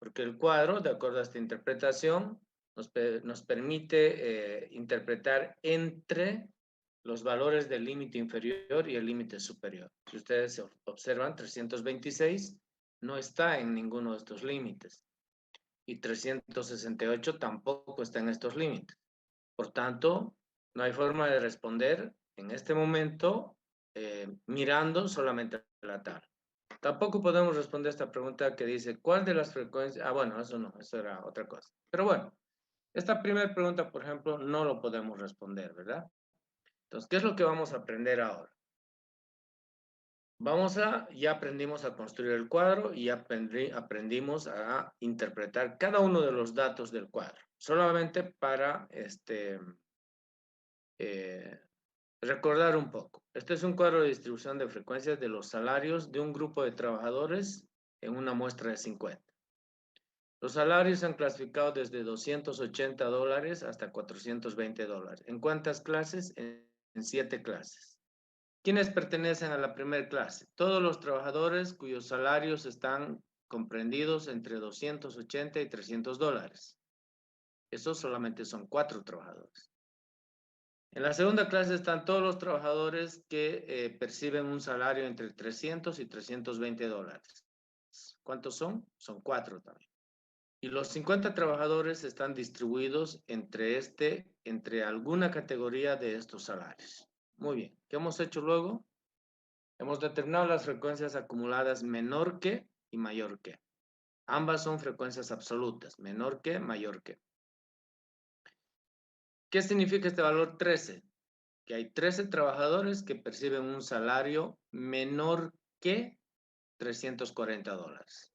porque el cuadro, de acuerdo a esta interpretación, nos permite interpretar entre los valores del límite inferior y el límite superior. Si ustedes observan, 326 no está en ninguno de estos límites y 368 tampoco está en estos límites. Por tanto, no hay forma de responder en este momento mirando solamente la tabla. Tampoco podemos responder esta pregunta que dice, ¿cuál de las frecuencias? Ah, bueno, eso no, eso era otra cosa. Pero bueno, esta primera pregunta, por ejemplo, no lo podemos responder, ¿verdad? Entonces, ¿qué es lo que vamos a aprender ahora? Ya aprendimos a construir el cuadro y aprendimos a interpretar cada uno de los datos del cuadro. Solamente para recordar un poco. Este es un cuadro de distribución de frecuencias de los salarios de un grupo de trabajadores en una muestra de 50. Los salarios se han clasificado desde $280 hasta $420. ¿En cuántas clases? En 7 clases. ¿Quiénes pertenecen a la primera clase? Todos los trabajadores cuyos salarios están comprendidos entre $280 y $300. Esos solamente son 4 trabajadores. En la segunda clase están todos los trabajadores que perciben un salario entre $300 y $320. ¿Cuántos son? Son 4 también. Y los 50 trabajadores están distribuidos entre alguna categoría de estos salarios. Muy bien. ¿Qué hemos hecho luego? Hemos determinado las frecuencias acumuladas menor que y mayor que. Ambas son frecuencias absolutas, menor que, mayor que. ¿Qué significa este valor 13? Que hay 13 trabajadores que perciben un salario menor que $340.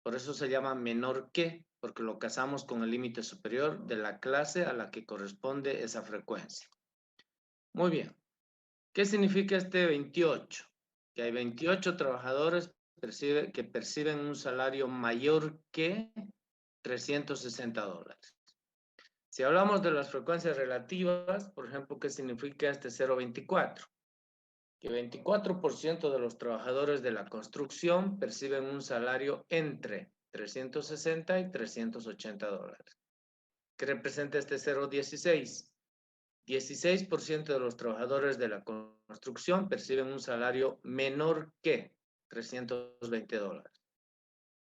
Por eso se llama menor que, porque lo casamos con el límite superior de la clase a la que corresponde esa frecuencia. Muy bien. ¿Qué significa este 28? Que hay 28 trabajadores que perciben un salario mayor que $360. Si hablamos de las frecuencias relativas, por ejemplo, ¿qué significa este 0,24? Que 24% de los trabajadores de la construcción perciben un salario entre $360 y $380. ¿Qué representa este 0,16? 16% de los trabajadores de la construcción perciben un salario menor que $320.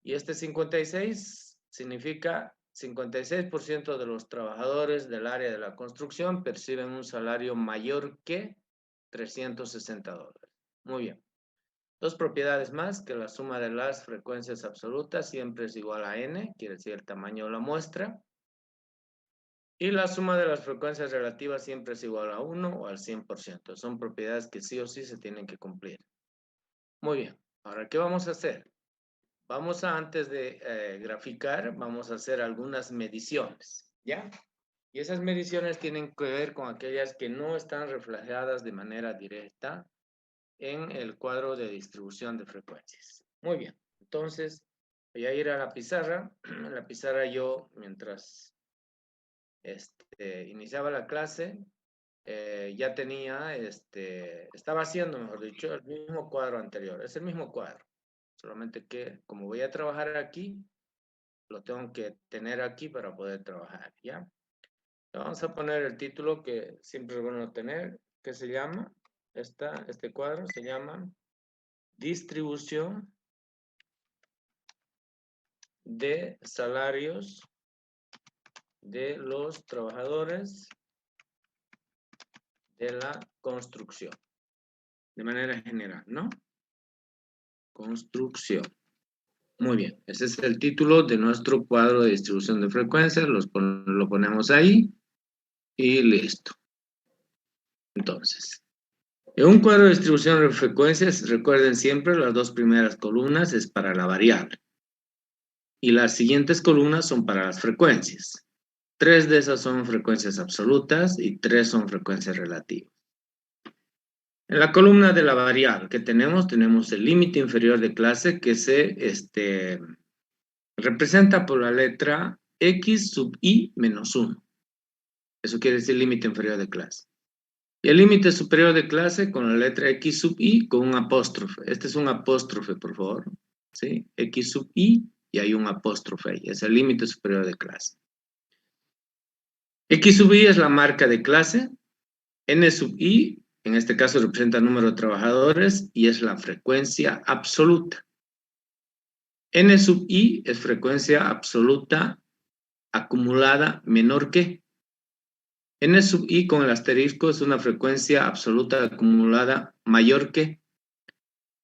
Y este 56 significa 56% de los trabajadores del área de la construcción perciben un salario mayor que $360. Muy bien. Dos propiedades más, que la suma de las frecuencias absolutas siempre es igual a n, quiere decir el tamaño de la muestra. Y la suma de las frecuencias relativas siempre es igual a 1 o al 100%. Son propiedades que sí o sí se tienen que cumplir. Muy bien. Ahora, ¿qué vamos a hacer? Vamos a, antes de graficar, vamos a hacer algunas mediciones, ¿ya? Y esas mediciones tienen que ver con aquellas que no están reflejadas de manera directa en el cuadro de distribución de frecuencias. Muy bien. Entonces, voy a ir a la pizarra. En la pizarra yo, mientras iniciaba la clase, ya tenía, estaba haciendo, mejor dicho, el mismo cuadro anterior. Es el mismo cuadro. Solamente que, como voy a trabajar aquí, lo tengo que tener aquí para poder trabajar, ¿ya? Vamos a poner el título que siempre es bueno tener, que se llama, este cuadro se llama Distribución de salarios de los trabajadores de la construcción. De manera general, ¿no? Construcción. Muy bien, ese es el título de nuestro cuadro de distribución de frecuencias, lo ponemos ahí y listo. Entonces, en un cuadro de distribución de frecuencias, recuerden siempre las dos primeras columnas es para la variable y las siguientes columnas son para las frecuencias. 3 de esas son frecuencias absolutas y 3 son frecuencias relativas. En la columna de la variable que tenemos el límite inferior de clase que se representa por la letra x sub i menos 1. Eso quiere decir límite inferior de clase. Y el límite superior de clase con la letra x sub i con un apóstrofe. Este es un apóstrofe, por favor. ¿Sí? X sub i y hay un apóstrofe ahí, es el límite superior de clase. X sub I es la marca de clase, N sub I, en este caso representa el número de trabajadores y es la frecuencia absoluta. N sub I es frecuencia absoluta acumulada menor que. N sub I con el asterisco es una frecuencia absoluta acumulada mayor que.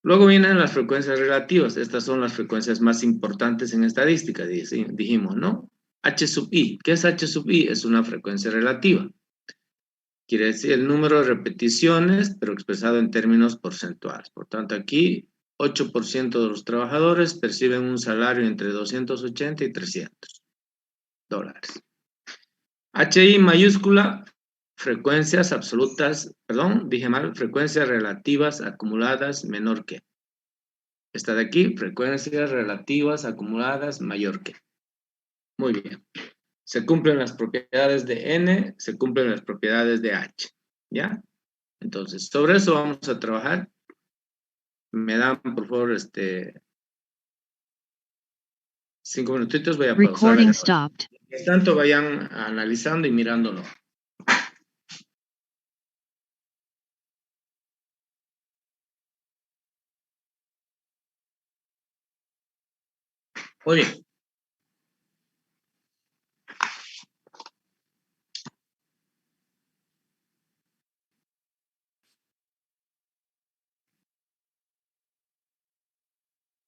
Luego vienen las frecuencias relativas. Estas son las frecuencias más importantes en estadística, dijimos, ¿no? H sub I. ¿Qué es H sub I? Es una frecuencia relativa. Quiere decir el número de repeticiones, pero expresado en términos porcentuales. Por tanto, aquí 8% de los trabajadores perciben un salario entre 280 y 300 dólares. HI mayúscula, frecuencias absolutas, perdón, dije mal, frecuencias relativas acumuladas menor que. Esta de aquí, frecuencias relativas acumuladas mayor que. Muy bien. Se cumplen las propiedades de N, se cumplen las propiedades de H. ¿Ya? Entonces, sobre eso vamos a trabajar. Me dan, por favor, 5 minutitos, voy a pausar. Recording stopped. Mientras tanto, vayan analizando y mirándolo. Muy bien.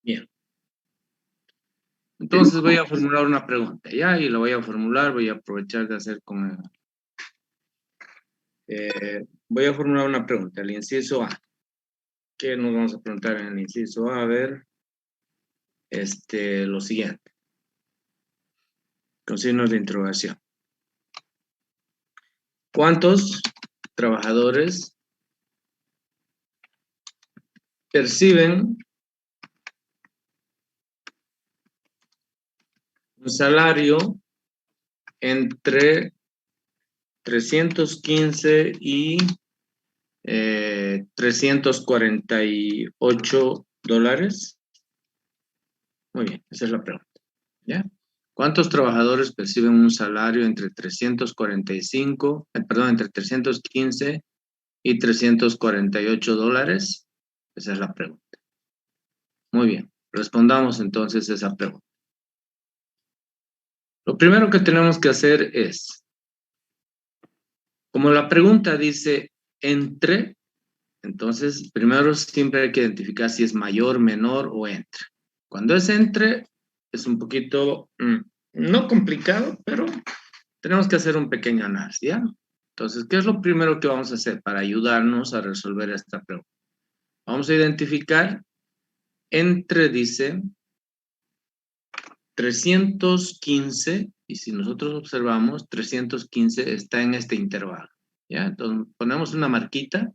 Bien. Entonces voy a formular una pregunta, ¿ya? Y lo voy a formular, voy a aprovechar de hacer con voy a formular una pregunta, el inciso A. ¿Qué nos vamos a preguntar en el inciso A? A ver, lo siguiente. Con signos de interrogación. ¿Cuántos trabajadores perciben un salario entre 315 y 348 dólares? Muy bien, esa es la pregunta. ¿Ya? ¿Cuántos trabajadores perciben un salario entre 315 y 348 dólares? Esa es la pregunta. Muy bien, respondamos entonces esa pregunta. Lo primero que tenemos que hacer es, como la pregunta dice entre, entonces primero siempre hay que identificar si es mayor, menor o entre. Cuando es entre, es un poquito, no complicado, pero tenemos que hacer un pequeño análisis, ¿ya? Entonces, ¿qué es lo primero que vamos a hacer para ayudarnos a resolver esta pregunta? Vamos a identificar entre, dice, 315, y si nosotros observamos, 315 está en este intervalo, ¿ya? Entonces, ponemos una marquita,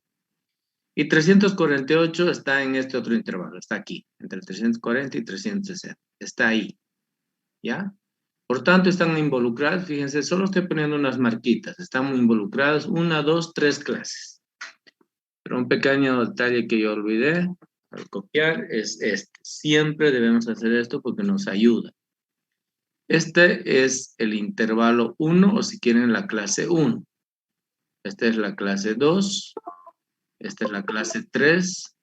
y 348 está en este otro intervalo, está aquí, entre 340 y 360, está ahí, ¿ya? Por tanto, están involucradas, fíjense, solo estoy poniendo unas marquitas, están involucradas 1, 2, 3 clases. Pero un pequeño detalle que yo olvidé al copiar es este. Siempre debemos hacer esto porque nos ayuda. Este es el intervalo 1, o si quieren la clase 1. Esta es la clase 2. Esta es la clase 3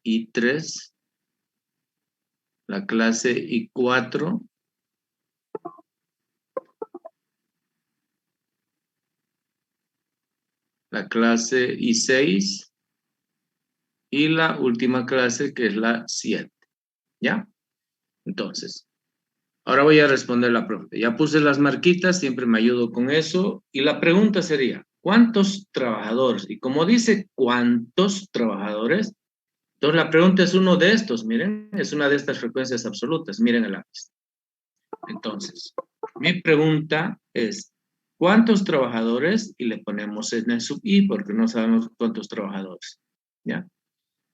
y 3. La clase I4. La clase I6. Y la última clase que es la 7. ¿Ya? Entonces, ahora voy a responder la pregunta. Ya puse las marquitas, siempre me ayudo con eso. Y la pregunta sería, ¿cuántos trabajadores? Y como dice, ¿cuántos trabajadores? Entonces la pregunta es uno de estos, miren, es una de estas frecuencias absolutas, miren el lápiz. Entonces, mi pregunta es, ¿cuántos trabajadores? Y le ponemos N sub I porque no sabemos cuántos trabajadores. ¿Ya?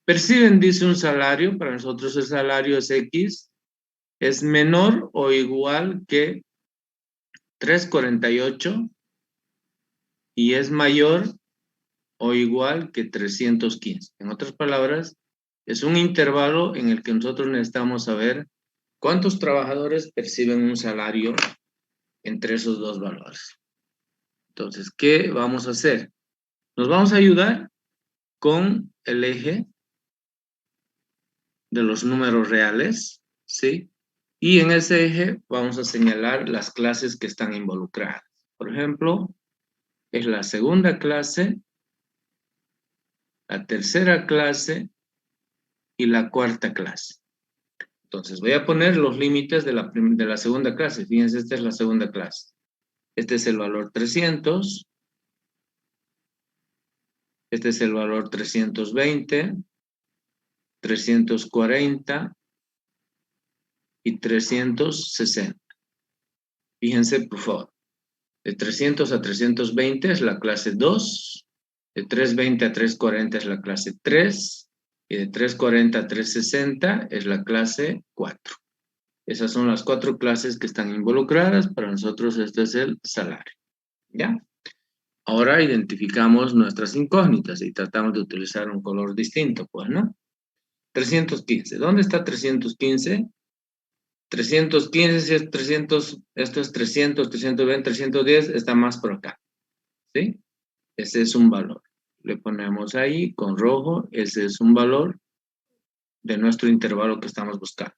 Perciben, dice un salario, para nosotros el salario es X, es menor o igual que 348 y es mayor o igual que 315. En otras palabras, es un intervalo en el que nosotros necesitamos saber ¿Cuántos trabajadores perciben un salario entre esos dos valores? Entonces, ¿qué vamos a hacer? Nos vamos a ayudar con el eje de los números reales, ¿sí? Y en ese eje vamos a señalar las clases que están involucradas. Por ejemplo, es la segunda clase, la tercera clase y la cuarta clase. Entonces, voy a poner los límites de la segunda clase. Fíjense, esta es la segunda clase. Este es el valor 300. Este es el valor 320, 340 y 360. Fíjense, por favor. De 300 a 320 es la clase 2. De 320 a 340 es la clase 3. Y de 340 a 360 es la clase 4. Esas son las 4 clases que están involucradas. Para nosotros este es el salario. ¿Ya? Ahora identificamos nuestras incógnitas y tratamos de utilizar un color distinto, pues, ¿no? 315. ¿Dónde está 315? 315, si es 300, esto es 300, 320, 310, está más por acá. ¿Sí? Ese es un valor. Le ponemos ahí con rojo, ese es un valor de nuestro intervalo que estamos buscando.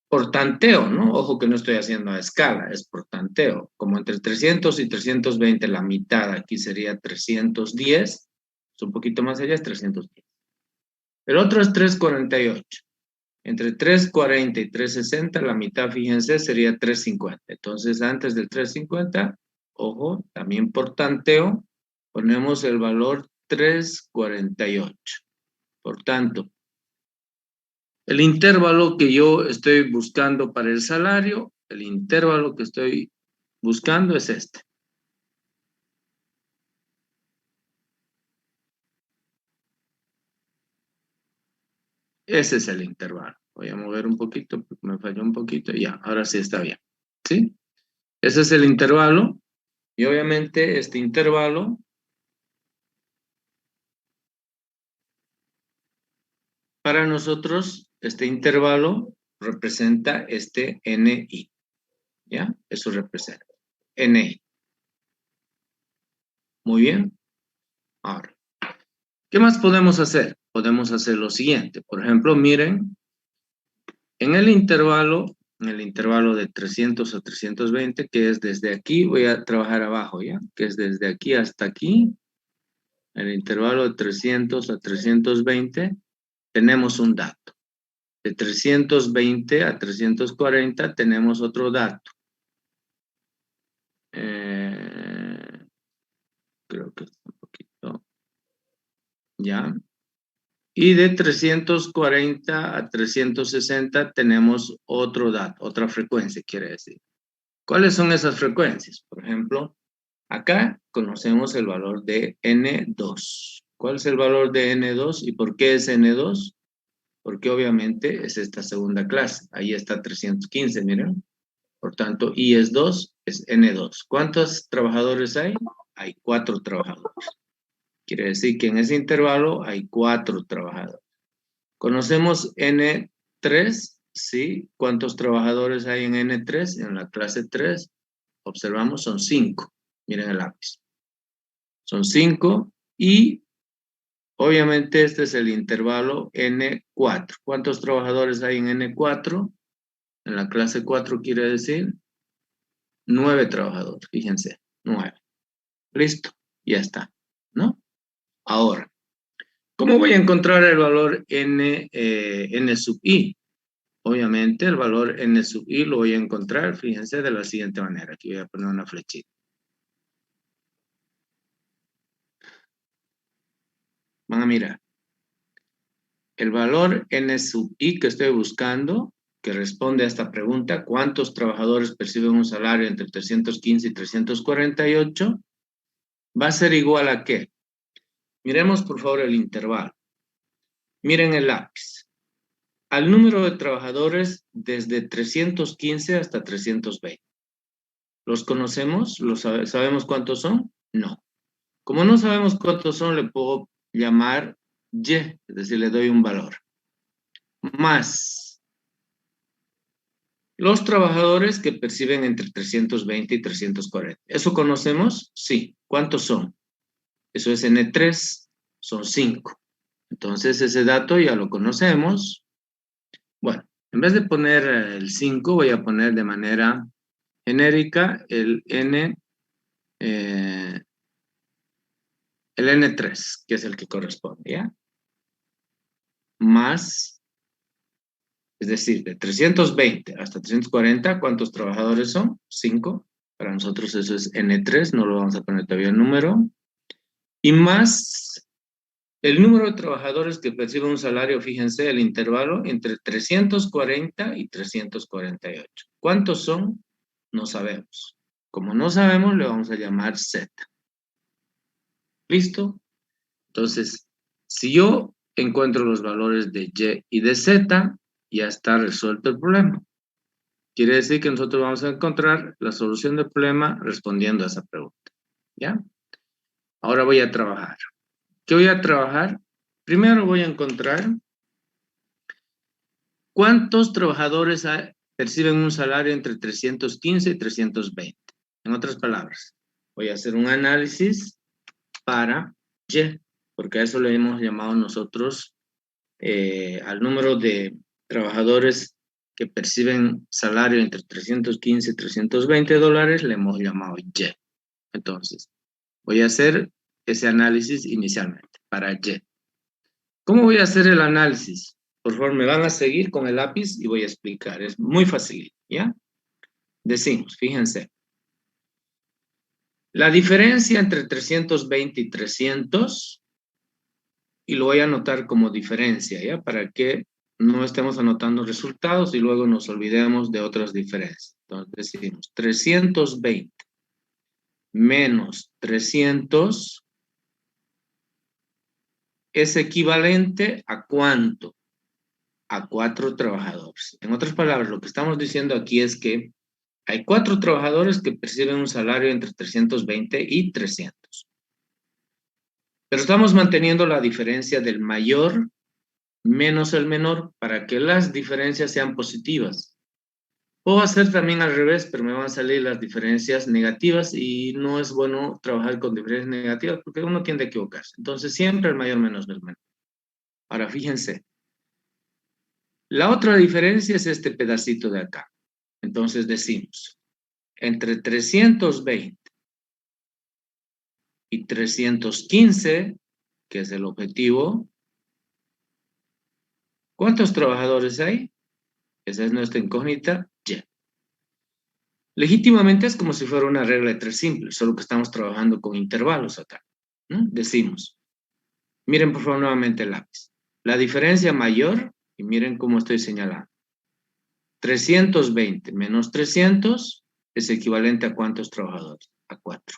Por tanteo, ¿no? Ojo que no estoy haciendo a escala, es por tanteo. Como entre 300 y 320, la mitad aquí sería 310. Es un poquito más allá, es 310. El otro es 348. Entre 340 y 360, la mitad, fíjense, sería 350. Entonces, antes del 350, ojo, también por tanteo, ponemos el valor 348. Por tanto, el intervalo que yo estoy buscando para el salario, el intervalo que estoy buscando es este. Ese es el intervalo. Voy a mover un poquito, porque me falló un poquito. Ya, ahora sí está bien. ¿Sí? Ese es el intervalo. Y obviamente este intervalo para nosotros, este intervalo representa este NI. ¿Ya? Eso representa. NI. Muy bien. Ahora, ¿qué más podemos hacer? Podemos hacer lo siguiente. Por ejemplo, miren, en el intervalo de 300 a 320, que es desde aquí, voy a trabajar abajo, ¿ya? Que es desde aquí hasta aquí, el intervalo de 300 a 320, tenemos un dato. De 320 a 340 tenemos otro dato. Creo que está un poquito, ¿ya? Y de 340 a 360 tenemos otro dato, otra frecuencia, quiere decir. ¿Cuáles son esas frecuencias? Por ejemplo, acá conocemos el valor de N2. ¿Cuál es el valor de N2 y por qué es N2? Porque obviamente es esta segunda clase. Ahí está 315, miren. Por tanto, I es 2, es N2. ¿Cuántos trabajadores hay? Hay 4 trabajadores. Quiere decir que en ese intervalo hay 4 trabajadores. Conocemos N3, ¿sí? ¿Cuántos trabajadores hay en N3? En la clase 3, observamos, son 5. Miren el lápiz. Son 5 y obviamente este es el intervalo N4. ¿Cuántos trabajadores hay en N4? En la clase 4 quiere decir 9 trabajadores, fíjense, 9. Listo, ya está, ¿no? Ahora, ¿cómo voy a encontrar el valor N sub I? Obviamente el valor N sub I lo voy a encontrar, fíjense, de la siguiente manera. Aquí voy a poner una flechita. Van a mirar. El valor N sub I que estoy buscando, que responde a esta pregunta, ¿cuántos trabajadores perciben un salario entre 315 y 348? Va a ser igual a ¿qué? Miremos por favor el intervalo. Miren el lápiz. Al número de trabajadores desde 315 hasta 320. ¿Los conocemos? ¿Sabemos cuántos son? No. Como no sabemos cuántos son, le puedo llamar Y, es decir, le doy un valor. Más Los trabajadores que perciben entre 320 y 340. ¿Eso conocemos? Sí. ¿Cuántos son? Eso es N3, son 5. Entonces, ese dato ya lo conocemos. Bueno, en vez de poner el 5, voy a poner de manera genérica el N3, que es el que corresponde, ¿ya? Más, es decir, de 320 hasta 340, ¿cuántos trabajadores son? 5. Para nosotros eso es N3, no lo vamos a poner todavía el número. Y más el número de trabajadores que perciben un salario, fíjense, el intervalo entre 340 y 348. ¿Cuántos son? No sabemos. Como no sabemos, le vamos a llamar Z. ¿Listo? Entonces, si yo encuentro los valores de Y y de Z, ya está resuelto el problema. Quiere decir que nosotros vamos a encontrar la solución del problema respondiendo a esa pregunta. ¿Ya? Ahora voy a trabajar. ¿Qué voy a trabajar? Primero voy a encontrar cuántos trabajadores perciben un salario entre 315 y 320. En otras palabras, voy a hacer un análisis para Y, porque a eso le hemos llamado nosotros al número de trabajadores que perciben salario entre 315 y 320 dólares, le hemos llamado Y. Entonces, voy a hacer ese análisis inicialmente para Y. ¿Cómo voy a hacer el análisis? Por favor, me van a seguir con el lápiz y voy a explicar. Es muy fácil, ¿ya? Decimos, fíjense. La diferencia entre 320 y 300, y lo voy a anotar como diferencia, ¿ya? Para que no estemos anotando resultados y luego nos olvidemos de otras diferencias. Entonces decimos 320 menos 300 es equivalente a ¿cuánto? A 4 trabajadores. En otras palabras, lo que estamos diciendo aquí es que hay 4 trabajadores que perciben un salario entre 320 y 300. Pero estamos manteniendo la diferencia del mayor menos el menor para que las diferencias sean positivas. Puedo hacer también al revés, pero me van a salir las diferencias negativas y no es bueno trabajar con diferencias negativas porque uno tiende a equivocarse. Entonces, siempre el mayor menos el menor. Ahora, fíjense. La otra diferencia es este pedacito de acá. Entonces decimos, entre 320 y 315, que es el objetivo, ¿cuántos trabajadores hay? Esa es nuestra incógnita, Y. Legítimamente es como si fuera una regla de 3 simple, solo que estamos trabajando con intervalos acá, ¿no? Decimos, miren por favor nuevamente el lápiz. La diferencia mayor, y miren cómo estoy señalando, 320 menos 300 es equivalente a ¿cuántos trabajadores? A 4.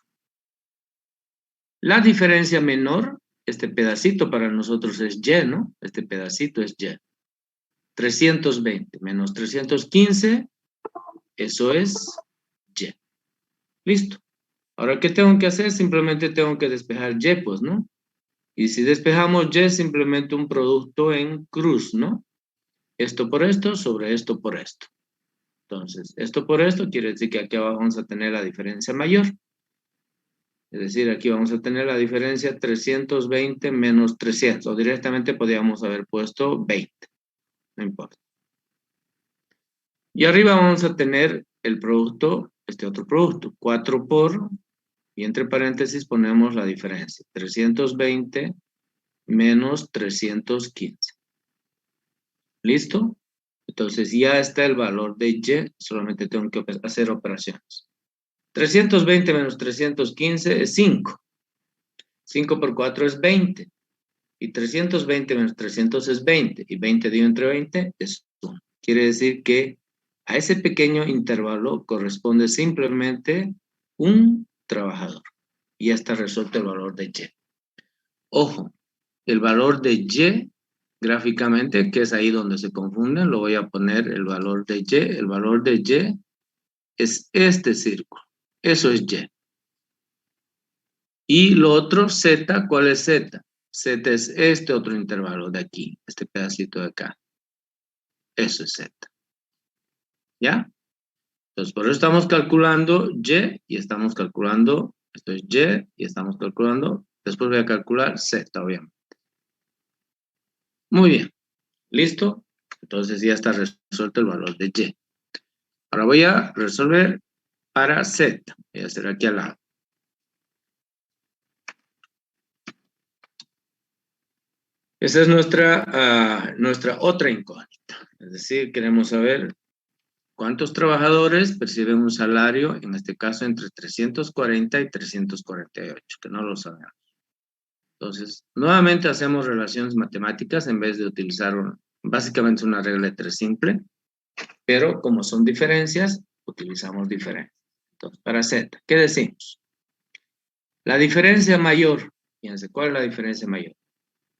La diferencia menor, este pedacito para nosotros es Y, ¿no? Este pedacito es Y. 320 menos 315, eso es Y. Listo. Ahora, ¿qué tengo que hacer? Simplemente tengo que despejar Y, pues, ¿no? Y si despejamos Y, simplemente un producto en cruz, ¿no? Esto por esto, sobre esto por esto. Entonces, esto por esto quiere decir que aquí abajo vamos a tener la diferencia mayor. Es decir, aquí vamos a tener la diferencia 320 menos 300. O directamente podríamos haber puesto 20. No importa. Y arriba vamos a tener el producto, este otro producto. 4 por, y entre paréntesis ponemos la diferencia. 320 menos 315. ¿Listo? Entonces ya está el valor de Y. Solamente tengo que hacer operaciones. 320 menos 315 es 5. 5 por 4 es 20. Y 320 menos 300 es 20. Y 20 dividido entre 20 es 1. Quiere decir que a ese pequeño intervalo corresponde simplemente un trabajador. Y ya está resuelto el valor de Y. Ojo, el valor de Y gráficamente, que es ahí donde se confunden, lo voy a poner el valor de Y. El valor de Y es este círculo. Eso es Y. Y lo otro, Z, ¿cuál es Z? Z es este otro intervalo de aquí, este pedacito de acá. Eso es Z. ¿Ya? Entonces, por eso estamos calculando Y y estamos calculando, esto es Y y estamos calculando, después voy a calcular Z, obviamente. Muy bien, ¿listo? Entonces ya está resuelto el valor de Y. Ahora voy a resolver para Z. Voy a hacer aquí al lado. Esa es nuestra otra incógnita. Es decir, queremos saber cuántos trabajadores perciben un salario, en este caso entre 340 y 348, que no lo sabemos. Entonces, nuevamente hacemos relaciones matemáticas en vez de utilizar básicamente una regla de 3 simple, pero como son diferencias, utilizamos diferencias. Entonces, para Z, ¿qué decimos? La diferencia mayor, fíjense, ¿cuál es la diferencia mayor?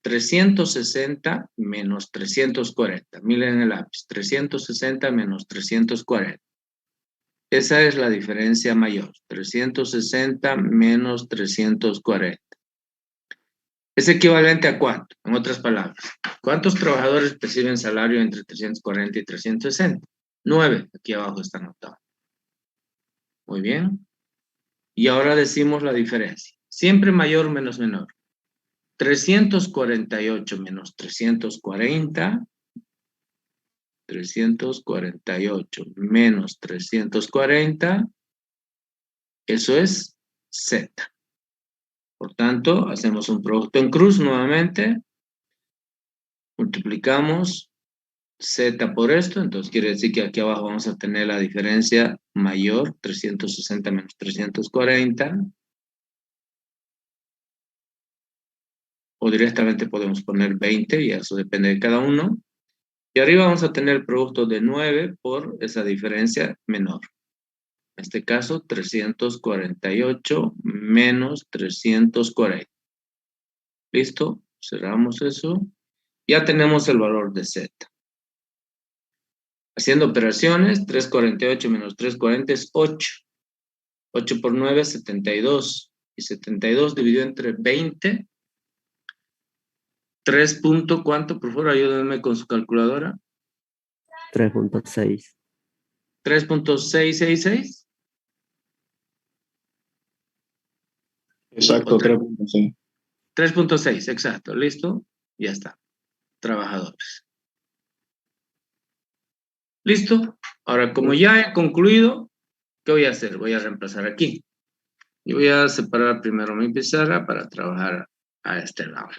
360 menos 340. Miren el lápiz. 360 menos 340. Esa es la diferencia mayor. 360 menos 340. ¿Es equivalente a cuánto? En otras palabras, ¿cuántos trabajadores perciben salario entre 340 y 360? 9. Aquí abajo está anotado. Muy bien. Y ahora decimos la diferencia. Siempre mayor menos menor. 348 menos 340. 348 menos 340, eso es Z. Por tanto, hacemos un producto en cruz nuevamente, multiplicamos Z por esto, entonces quiere decir que aquí abajo vamos a tener la diferencia mayor, 360 menos 340, o directamente podemos poner 20, y eso depende de cada uno. Y arriba vamos a tener el producto de 9 por esa diferencia menor. En este caso, 348 menos 340. ¿Listo? Cerramos eso. Ya tenemos el valor de Z. Haciendo operaciones, 348 menos 340 es 8. 8 por 9 es 72. Y 72 dividido entre 20. 3 punto, ¿cuánto? Por favor, ayúdenme con su calculadora. 3.6. 3.666. Exacto, 3.6. 3.6, exacto. ¿Listo? Ya está. Trabajadores. ¿Listo? Ahora, como ya he concluido, ¿qué voy a hacer? Voy a reemplazar aquí. Y voy a separar primero mi pizarra para trabajar a este lado.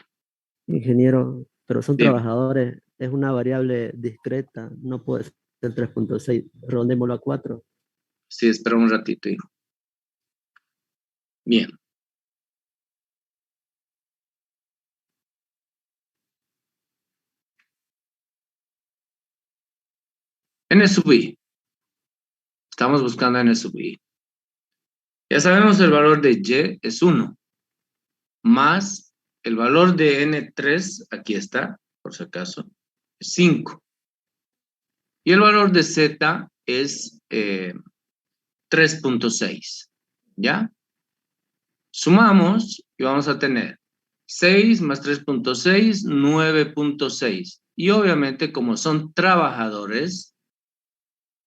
Ingeniero, pero son Dime. trabajadores, es una variable discreta, no puede ser 3.6, redondémoslo a 4. Sí, espera un ratito, hijo. Bien. N sub I. Estamos buscando N sub I. Ya sabemos el valor de Y es 1, más el valor de N3, aquí está, por si acaso, es 5. Y el valor de Z es 3.6, ¿ya? Sumamos y vamos a tener 6 más 3.6, 9.6. Y obviamente, como son trabajadores,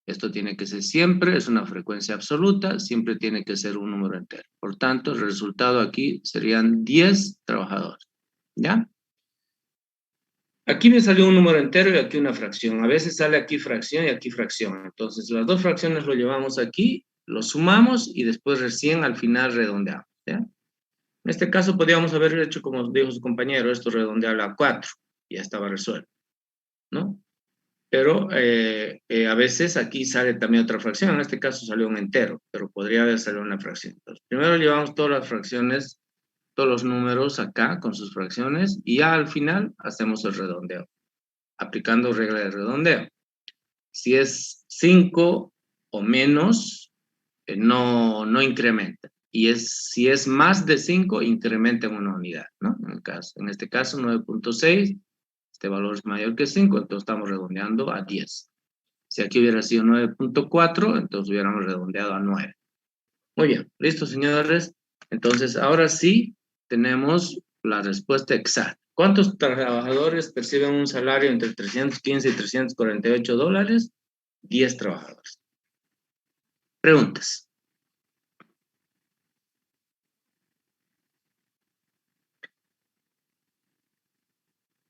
esto tiene que ser siempre, es una frecuencia absoluta, siempre tiene que ser un número entero. Por tanto, el resultado aquí serían 10 trabajadores, ¿ya? Aquí me salió un número entero y aquí una fracción. A veces sale aquí fracción y aquí fracción. Entonces, las dos fracciones lo llevamos aquí, lo sumamos y después recién al final redondeamos, ¿ya? En este caso podríamos haber hecho, como dijo su compañero, esto redondearlo a 4, ya estaba resuelto, ¿no? Pero a veces aquí sale también otra fracción, en este caso salió un entero, pero podría haber salido una fracción. Entonces, primero llevamos todas las fracciones, todos los números acá con sus fracciones, y ya al final hacemos el redondeo, aplicando regla de redondeo. Si es 5 o menos, no incrementa. Y si es más de 5, incrementa en una unidad, ¿no? En este caso, 9.6, este valor es mayor que 5, entonces estamos redondeando a 10. Si aquí hubiera sido 9.4, entonces hubiéramos redondeado a 9. Muy bien, listo, señores. Entonces, ahora sí tenemos la respuesta exacta. ¿Cuántos trabajadores perciben un salario entre 315 y 348 dólares? 10 trabajadores. Preguntas.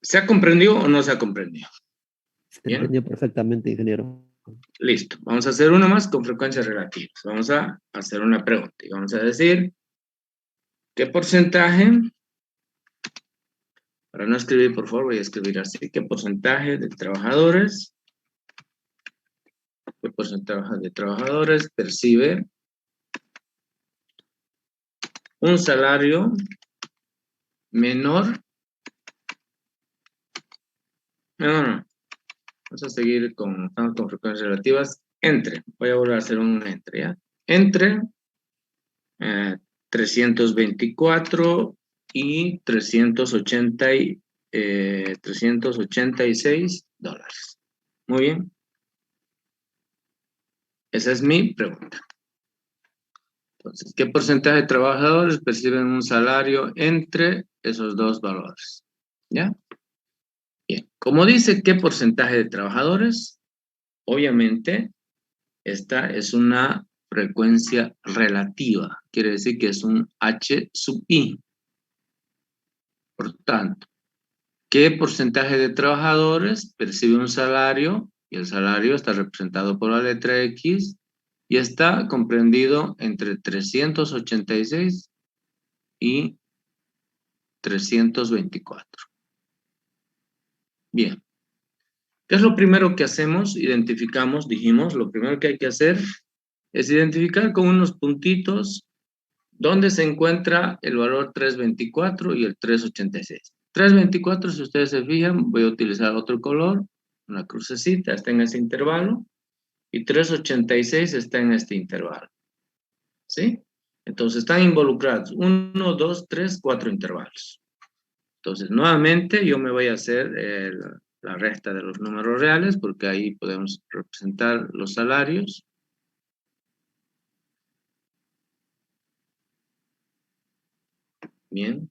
¿Se ha comprendido o no se ha comprendido? Se Bien. entendió perfectamente, ingeniero. Listo. Vamos a hacer uno más con frecuencias relativas. Vamos a hacer una pregunta y vamos a decir ¿qué porcentaje? Para no escribir, por favor, voy a escribir así. ¿Qué porcentaje de trabajadores? ¿Qué porcentaje de trabajadores percibe un salario menor? No. Vamos a seguir estamos con frecuencias relativas. Entre, voy a volver a hacer un entre, ¿ya? Entre 324 y 386 dólares. Muy bien. Esa es mi pregunta. Entonces, ¿qué porcentaje de trabajadores perciben un salario entre esos dos valores? ¿Ya? Bien. Como dice qué porcentaje de trabajadores, obviamente, esta es una frecuencia relativa. Quiere decir que es un H sub I. Por tanto, ¿qué porcentaje de trabajadores percibe un salario? Y el salario está representado por la letra X y está comprendido entre 386 y 324. Bien. ¿Qué es lo primero que hacemos? Identificamos, dijimos, lo primero que hay que hacer es identificar con unos puntitos dónde se encuentra el valor 324 y el 386. 324, si ustedes se fijan, voy a utilizar otro color, una crucecita, está en ese intervalo, y 386 está en este intervalo. ¿Sí? Entonces están involucrados 1, 2, 3, 4 intervalos. Entonces, nuevamente yo me voy a hacer la resta de los números reales, porque ahí podemos representar los salarios. Bien.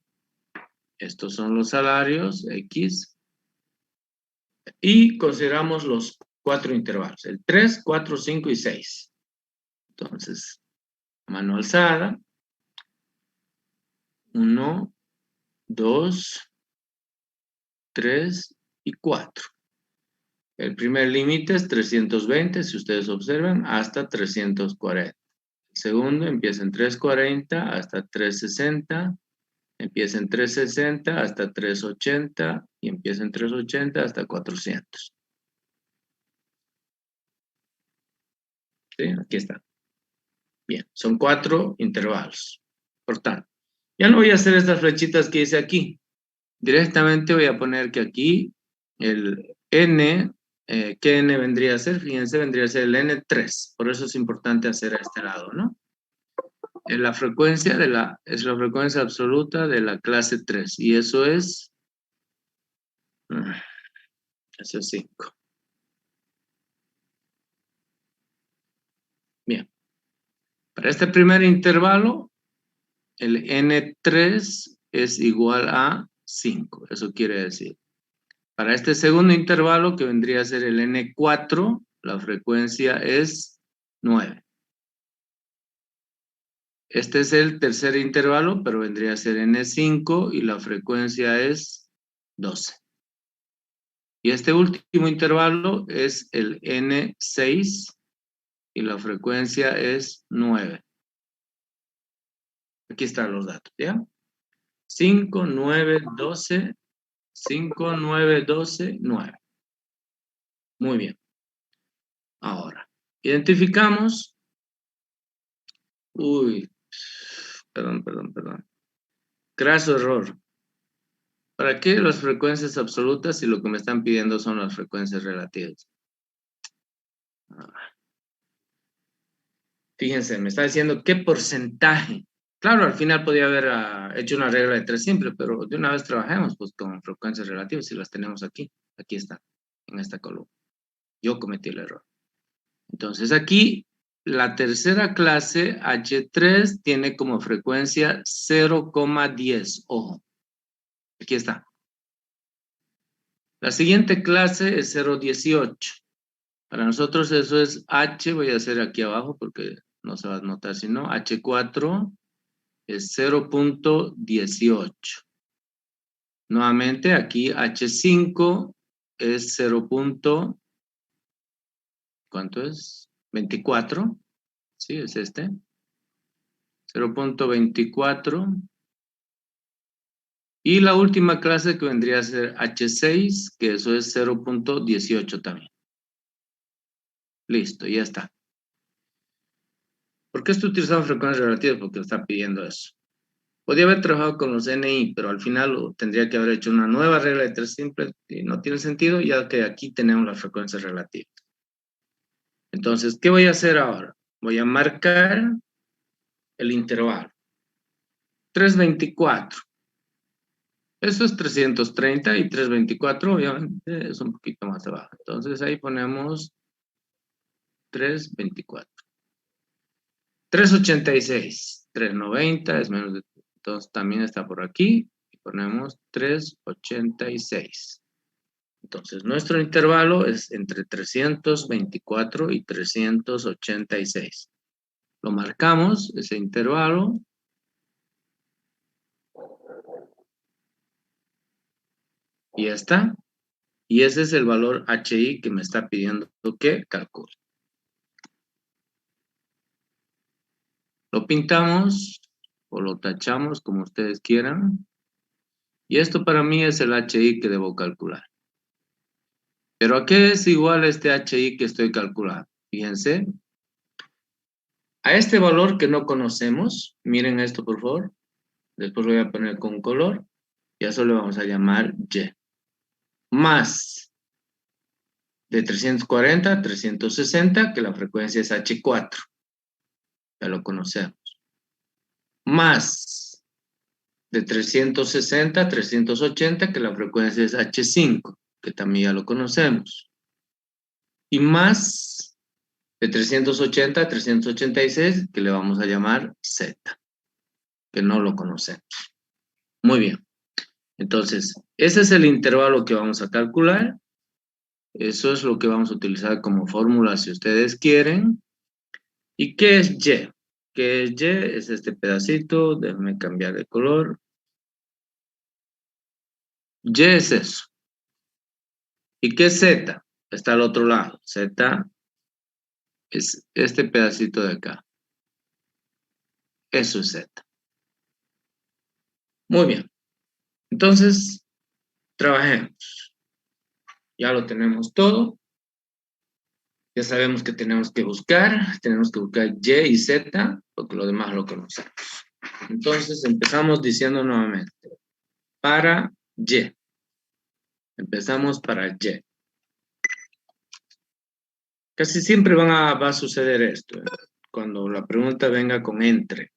Estos son los salarios X. Y consideramos los 4 intervalos, el 3, 4, 5 y 6. Entonces, mano alzada. 1, 2, 3 y 4. El primer límite es 320, si ustedes observan, hasta 340. El segundo empieza en 340 hasta 360, empieza en 360 hasta 380 y empieza en 380 hasta 400. ¿Sí? Aquí está. Bien, son 4 intervalos. Por tanto, ya no voy a hacer estas flechitas que hice aquí. Directamente voy a poner que aquí el N, ¿qué N vendría a ser? Fíjense, vendría a ser el N3. Por eso es importante hacer a este lado, ¿no? La frecuencia es la frecuencia absoluta de la clase 3. Y eso es 5. Bien. Para este primer intervalo, el N3 es igual a 5. Eso quiere decir. Para este segundo intervalo, que vendría a ser el N4, la frecuencia es 9. Este es el tercer intervalo, pero vendría a ser N5 y la frecuencia es 12. Y este último intervalo es el N6 y la frecuencia es 9. Aquí están los datos, ¿ya? 5, 9, 12, 5, 9, 12, 9. Muy bien. Ahora, identificamos. Perdón. Craso error. ¿Para qué las frecuencias absolutas si lo que me están pidiendo son las frecuencias relativas? Fíjense, me está diciendo qué porcentaje. Claro, al final podría haber hecho una regla de 3 simple, pero de una vez trabajemos pues, con frecuencias relativas si las tenemos aquí. Aquí está, en esta columna. Yo cometí el error. Entonces aquí, la tercera clase, H3, tiene como frecuencia 0,10. Ojo, aquí está. La siguiente clase es 0,18. Para nosotros eso es H, voy a hacer aquí abajo porque no se va a notar si no. H4 es 0.18. Nuevamente aquí H5 es 0. ¿Cuánto es? 24. Sí, es este. 0.24. Y la última clase que vendría a ser H6, que eso es 0.18 también. Listo, ya está. ¿Por qué estoy utilizando frecuencias relativas? Porque está pidiendo eso. Podría haber trabajado con los NI, pero al final tendría que haber hecho una nueva regla de tres simples y no tiene sentido, ya que aquí tenemos las frecuencias relativas. Entonces, ¿qué voy a hacer ahora? Voy a marcar el intervalo. 324. Eso es 330 y 324, obviamente, es un poquito más abajo. Entonces, ahí ponemos 324. 386. 390 es menos de... Entonces, también está por aquí. Y ponemos 386. Entonces, nuestro intervalo es entre 324 y 386. Lo marcamos, ese intervalo. Y ya está. Y ese es el valor HI que me está pidiendo que calcule. Lo pintamos o lo tachamos como ustedes quieran. Y esto para mí es el HI que debo calcular. ¿Pero a qué es igual este HI que estoy calculando? Fíjense. A este valor que no conocemos, miren esto por favor. Después lo voy a poner con color. Y a eso le vamos a llamar Y. Más de 340 a 360, que la frecuencia es H4. Ya lo conocemos. Más de 360 a 380, que la frecuencia es H5, que también ya lo conocemos. Y más de 380 a 386, que le vamos a llamar Z, que no lo conocemos. Muy bien. Entonces, ese es el intervalo que vamos a calcular. Eso es lo que vamos a utilizar como fórmula si ustedes quieren. ¿Y qué es Y? ¿Qué es Y? Es este pedacito. Déjenme cambiar de color. Y es eso. ¿Y qué es Z? Está al otro lado. Z es este pedacito de acá. Eso es Z. Muy bien. Entonces, trabajemos. Ya lo tenemos todo. Ya sabemos que tenemos que buscar. Tenemos que buscar Y y Z, porque lo demás lo conocemos. Entonces, empezamos diciendo nuevamente. Para Y. Empezamos para Y. Casi siempre va a suceder esto. Cuando la pregunta venga con entre.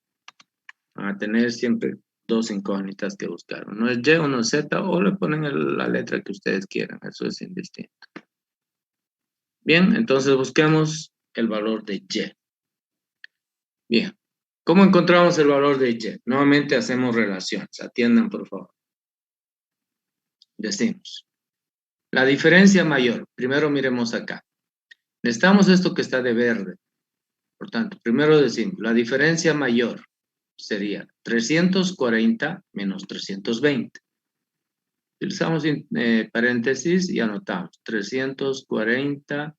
Van a tener siempre dos incógnitas que buscar. Uno es Y, uno es Z, o le ponen la letra que ustedes quieran. Eso es indistinto. Bien, entonces busquemos el valor de Y. Bien. ¿Cómo encontramos el valor de Y? Nuevamente hacemos relaciones. Atiendan, por favor. Decimos. La diferencia mayor. Primero miremos acá. Necesitamos esto que está de verde. Por tanto, primero decimos, la diferencia mayor sería 340 menos 320. Utilizamos paréntesis y anotamos 340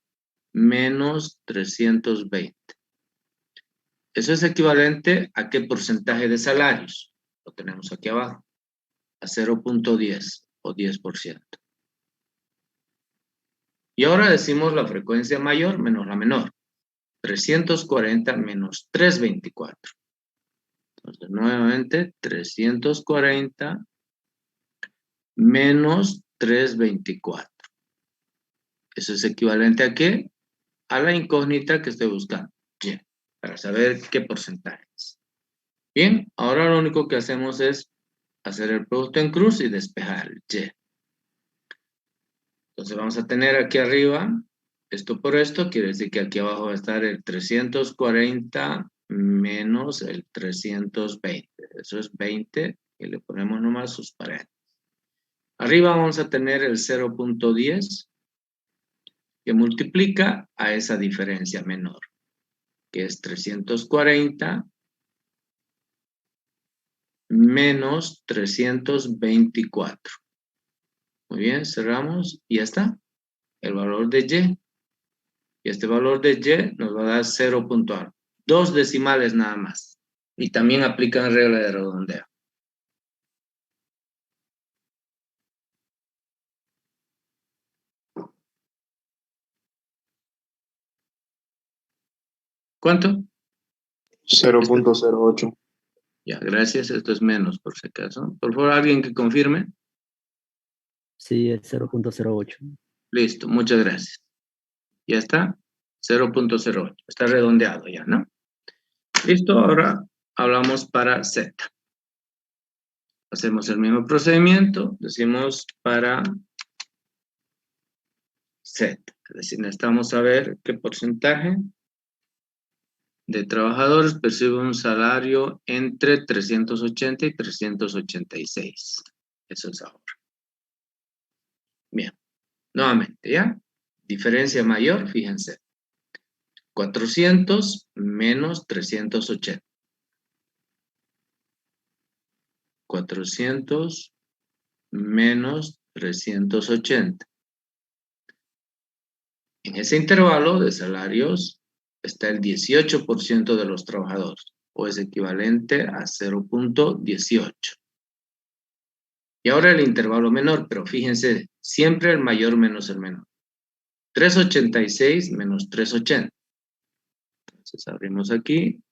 menos 320. Eso es equivalente a qué porcentaje de salarios. Lo tenemos aquí abajo. A 0.10 o 10%. Y ahora decimos la frecuencia mayor menos la menor. 340 menos 324. Entonces, nuevamente, 340 menos 324. Eso es equivalente a qué? A la incógnita que estoy buscando. Y, para saber qué porcentaje es. Bien, ahora lo único que hacemos es hacer el producto en cruz y despejar el Y. Entonces vamos a tener aquí arriba, esto por esto, quiere decir que aquí abajo va a estar el 340 menos el 320. Eso es 20 y le ponemos nomás sus paréntesis. Arriba vamos a tener el 0.10 que multiplica a esa diferencia menor, que es 340 menos 324. Muy bien, cerramos y ya está. El valor de Y. Y este valor de Y nos va a dar 0 puntual. 2 decimales nada más. Y también aplican regla de redondeo. ¿Cuánto? 0.08. Ya, gracias. Esto es menos, por si acaso. Por favor, alguien que confirme. Sí, es 0.08. Listo, muchas gracias. Ya está. 0.08. Está redondeado ya, ¿no? Listo, ahora hablamos para Z. Hacemos el mismo procedimiento. Decimos para Z. Es decir, necesitamos saber qué porcentaje de trabajadores percibe un salario entre 380 y 386. Eso es ahora. Bien. Nuevamente, ¿ya? Diferencia mayor, fíjense. 400 menos 380. 400 menos 380. En ese intervalo de salarios está el 18% de los trabajadores, o es equivalente a 0.18. Y ahora el intervalo menor, pero fíjense, siempre el mayor menos el menor. 386 menos 380. Entonces abrimos aquí,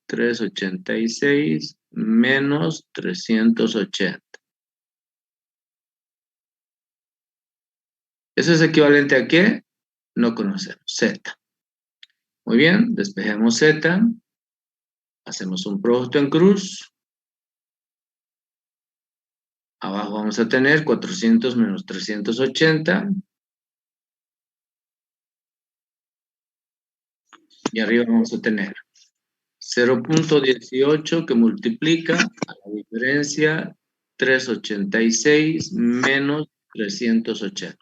386 menos 380. ¿Eso es equivalente a qué? No conocemos, Z. Muy bien, despejemos Z. Hacemos un producto en cruz. Abajo vamos a tener 400 menos 380. Y arriba vamos a tener 0.18 que multiplica a la diferencia 386 menos 380.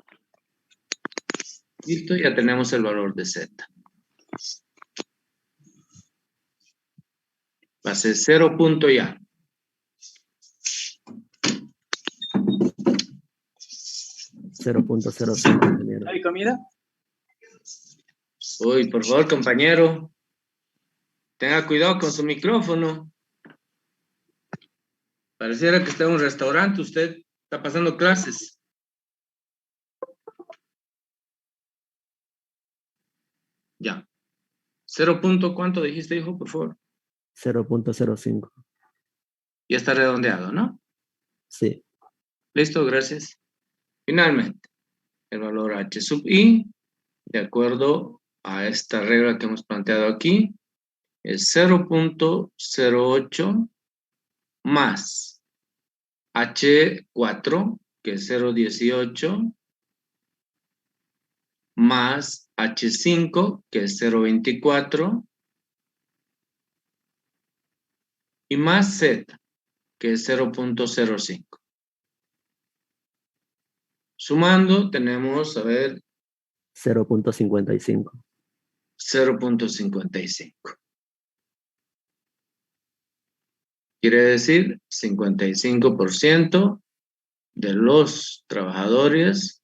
Listo, ya tenemos el valor de Z. Va a ser 0 punto ya. .05. ¿Hay comida? Uy, por favor, compañero. Tenga cuidado con su micrófono. Pareciera que está en un restaurante. Usted está pasando clases. Ya. 0 punto, ¿cuánto dijiste, hijo? Por favor. 0.05. Ya está redondeado, ¿no? Sí. Listo, gracias. Finalmente, el valor H sub I, de acuerdo a esta regla que hemos planteado aquí, es 0.08 más H4, que es 0.18, más H5, que es 0.24, y más Z, que es 0.05. Sumando, tenemos, a ver, 0.55. 0.55. Quiere decir 55% de los trabajadores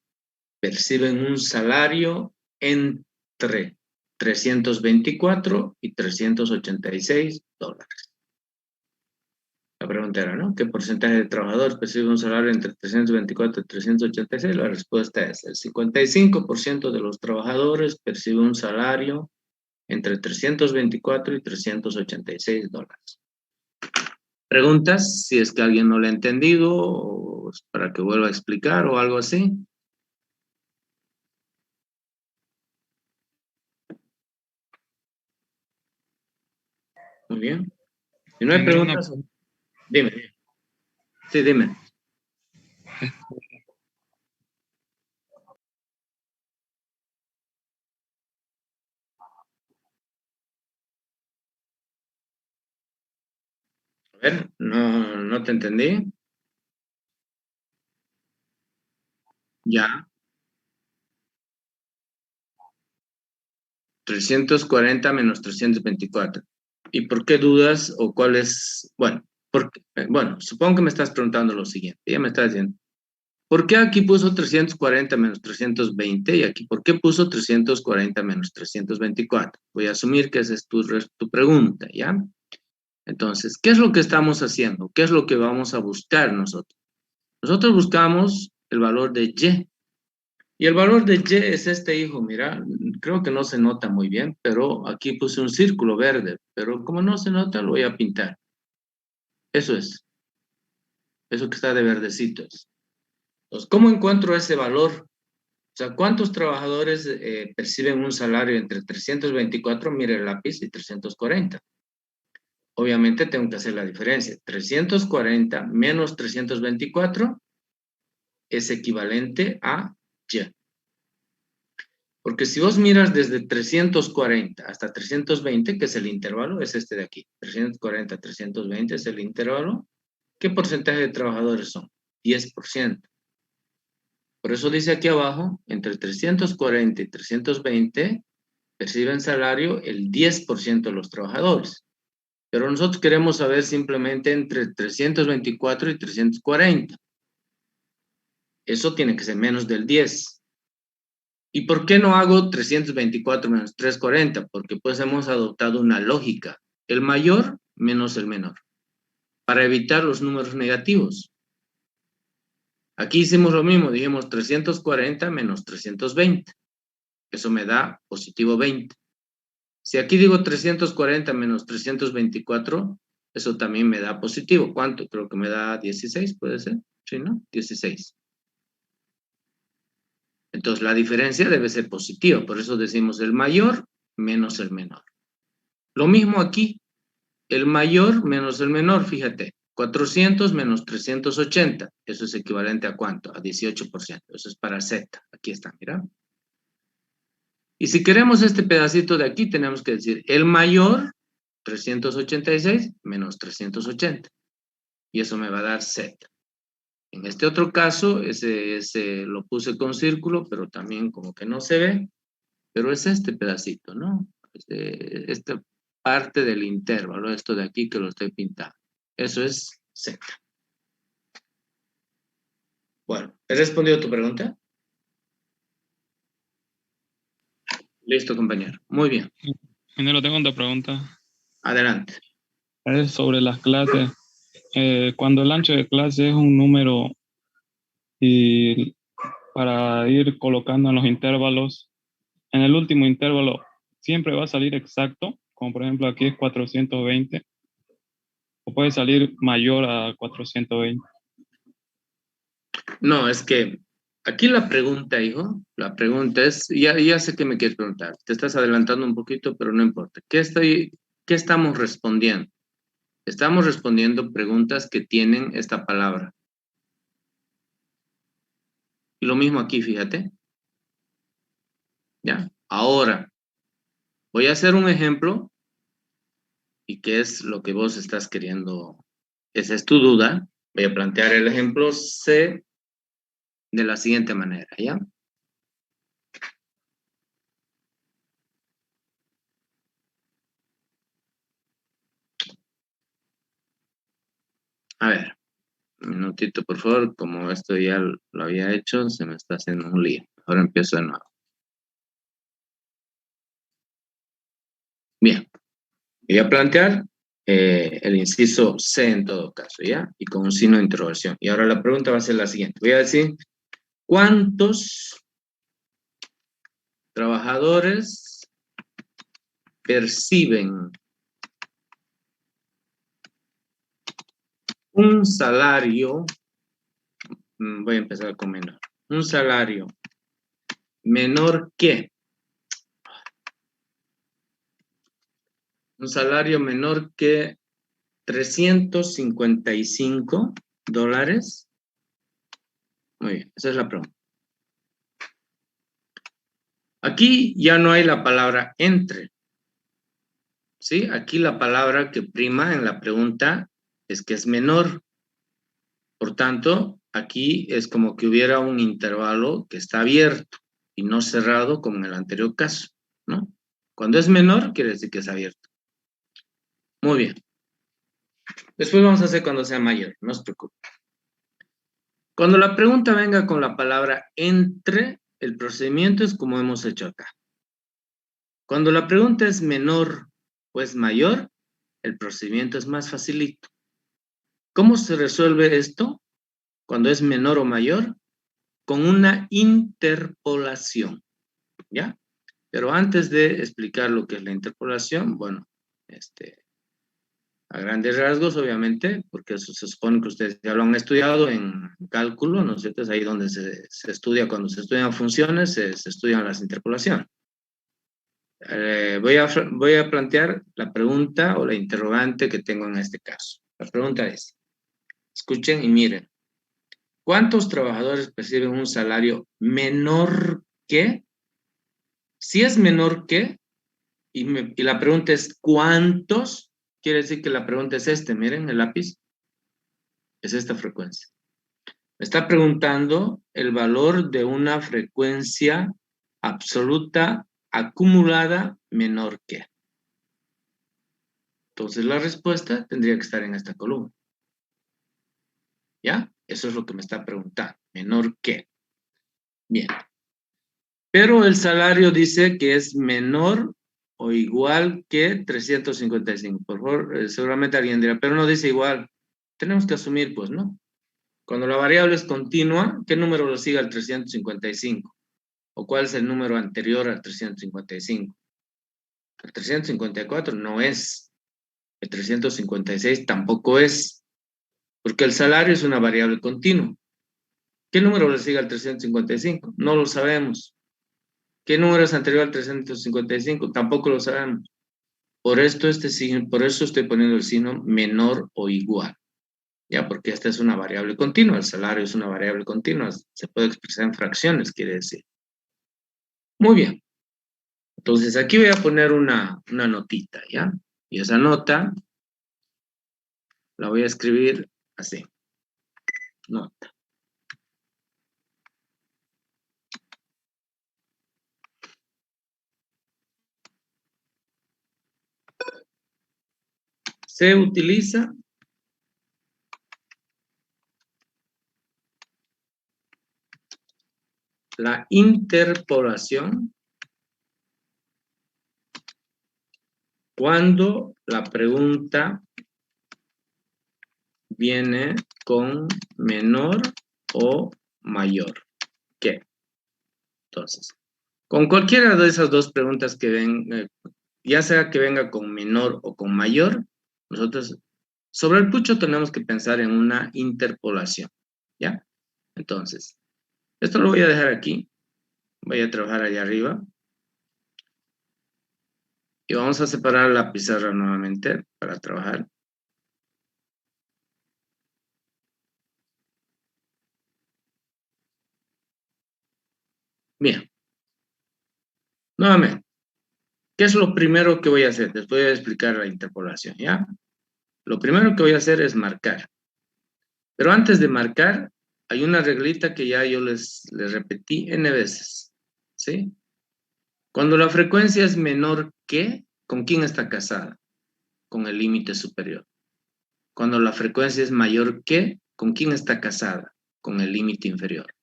perciben un salario entre 324 y 386 dólares. La pregunta era, ¿no? ¿Qué porcentaje de trabajadores percibe un salario entre 324 y 386? La respuesta es el 55% de los trabajadores percibe un salario entre 324 y 386 dólares. ¿Preguntas? Si es que alguien no lo ha entendido, o para que vuelva a explicar o algo así. Muy bien. Si no hay preguntas, dime. Sí, dime. A ver, no te entendí. Ya. 340 menos 324. ¿Y por qué dudas o cuál es? Bueno, supongo que me estás preguntando lo siguiente. Ya me estás diciendo, ¿por qué aquí puso 340 menos 320 y aquí por qué puso 340 menos 324? Voy a asumir que esa es tu pregunta, ¿ya? Entonces, ¿qué es lo que estamos haciendo? ¿Qué es lo que vamos a buscar nosotros? Nosotros buscamos el valor de y. Y el valor de y es este, hijo, mira, creo que no se nota muy bien, pero aquí puse un círculo verde, pero como no se nota, lo voy a pintar. Eso es, eso que está de verdecito es. Entonces, ¿cómo encuentro ese valor? O sea, ¿cuántos trabajadores perciben un salario entre 324, mire el lápiz, y 340? Obviamente tengo que hacer la diferencia. 340 menos 324 es equivalente a y. Porque si vos miras desde 340 hasta 320, que es el intervalo, es este de aquí. 340 a 320 es el intervalo. ¿Qué porcentaje de trabajadores son? 10%. Por eso dice aquí abajo, entre 340 y 320 perciben salario el 10% de los trabajadores. Pero nosotros queremos saber simplemente entre 324 y 340. Eso tiene que ser menos del 10. ¿Y por qué no hago 324 menos 340? Porque pues hemos adoptado una lógica. El mayor menos el menor. Para evitar los números negativos. Aquí hicimos lo mismo. Dijimos 340 menos 320. Eso me da positivo 20. Si aquí digo 340 menos 324, eso también me da positivo. ¿Cuánto? Creo que me da 16, ¿puede ser? Sí, ¿no? 16. Entonces, la diferencia debe ser positiva. Por eso decimos el mayor menos el menor. Lo mismo aquí. El mayor menos el menor, fíjate. 400 menos 380. Eso es equivalente a ¿cuánto? A 18%. Eso es para Z. Aquí está, mira. Y si queremos este pedacito de aquí, tenemos que decir el mayor, 386 menos 380. Y eso me va a dar Z. En este otro caso, ese lo puse con círculo, pero también como que no se ve. Pero es este pedacito, ¿no? Esta parte del intervalo, esto de aquí que lo estoy pintando. Eso es Z. Bueno, ¿he respondido a tu pregunta? Listo, compañero. Muy bien. Ingeniero, tengo otra pregunta. Adelante. Es sobre las clases. Cuando el ancho de clase es un número y para ir colocando en los intervalos, en el último intervalo siempre va a salir exacto, como por ejemplo aquí es 420, o puede salir mayor a 420. No, es que aquí la pregunta, hijo, la pregunta es, ya sé que me quieres preguntar, te estás adelantando un poquito, pero no importa. ¿Qué estamos respondiendo? Estamos respondiendo preguntas que tienen esta palabra. Y lo mismo aquí, fíjate. ¿Ya? Ahora, voy a hacer un ejemplo y qué es lo que vos estás queriendo. Esa es tu duda. Voy a plantear el ejemplo C de la siguiente manera, ¿ya? A ver, un minutito, por favor. Como esto ya lo había hecho, se me está haciendo un lío. Ahora empiezo de nuevo. Bien, voy a plantear el inciso C en todo caso, ¿ya? Y con un signo de interrogación. Y ahora la pregunta va a ser la siguiente. Voy a decir, ¿cuántos trabajadores perciben un salario? Voy a empezar con menor. Un salario menor que. Un salario menor que $355. Muy bien, esa es la pregunta. Aquí ya no hay la palabra entre. ¿Sí? Aquí la palabra que prima en la pregunta es que es menor. Por tanto, aquí es como que hubiera un intervalo que está abierto y no cerrado como en el anterior caso, ¿no? Cuando es menor, quiere decir que es abierto. Muy bien. Después vamos a hacer cuando sea mayor, no se preocupe. Cuando la pregunta venga con la palabra entre, el procedimiento es como hemos hecho acá. Cuando la pregunta es menor o es mayor, el procedimiento es más facilito. ¿Cómo se resuelve esto? Cuando es menor o mayor, con una interpolación, ¿ya? Pero antes de explicar lo que es la interpolación, bueno, a grandes rasgos, obviamente, porque eso se supone que ustedes ya lo han estudiado en cálculo, ¿no es cierto? Es ahí donde se estudia, cuando se estudian funciones, se estudian las interpolaciones. Voy a plantear la pregunta o la interrogante que tengo en este caso. La pregunta es, escuchen y miren, ¿cuántos trabajadores perciben un salario menor que? Si es menor que, y la pregunta es ¿cuántos? Quiere decir que la pregunta es miren el lápiz, es esta frecuencia. Me está preguntando el valor de una frecuencia absoluta acumulada menor que. Entonces la respuesta tendría que estar en esta columna. ¿Ya? Eso es lo que me está preguntando. Menor que. Bien. Pero el salario dice que es menor o igual que 355. Por favor, seguramente alguien dirá, pero no dice igual. Tenemos que asumir, pues, ¿no? Cuando la variable es continua, ¿qué número lo sigue al 355? ¿O cuál es el número anterior al 355? El 354 no es. El 356 tampoco es. Porque el salario es una variable continua. ¿Qué número le sigue al 355? No lo sabemos. ¿Qué número es anterior al 355? Tampoco lo sabemos. Por esto por eso estoy poniendo el signo menor o igual. Ya, porque esta es una variable continua. El salario es una variable continua. Se puede expresar en fracciones, quiere decir. Muy bien. Entonces, aquí voy a poner una notita, ¿ya? Y esa nota la voy a escribir así. Nota. Se utiliza la interpolación cuando la pregunta viene con menor o mayor que. Entonces, con cualquiera de esas dos preguntas que ven, ya sea que venga con menor o con mayor, nosotros sobre el pucho tenemos que pensar en una interpolación, ¿ya? Entonces, esto lo voy a dejar aquí, voy a trabajar allá arriba, y vamos a separar la pizarra nuevamente para trabajar. Bien. Nuevamente, ¿qué es lo primero que voy a hacer? Les voy a explicar la interpolación, ¿ya? Lo primero que voy a hacer es marcar. Pero antes de marcar, hay una reglita que ya yo les repetí n veces, ¿sí? Cuando la frecuencia es menor que, ¿con quién está casada? Con el límite superior. Cuando la frecuencia es mayor que, ¿con quién está casada? Con el límite inferior.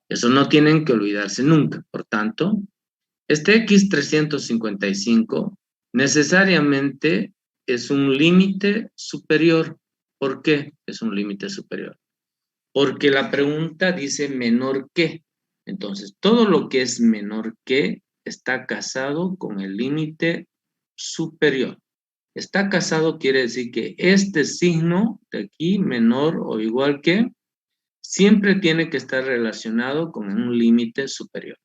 Eso no tienen que olvidarse nunca. Por tanto, este X355 necesariamente es un límite superior. ¿Por qué es un límite superior? Porque la pregunta dice menor que. Entonces, todo lo que es menor que está casado con el límite superior. Está casado quiere decir que este signo de aquí, menor o igual que, siempre tiene que estar relacionado con un límite superior.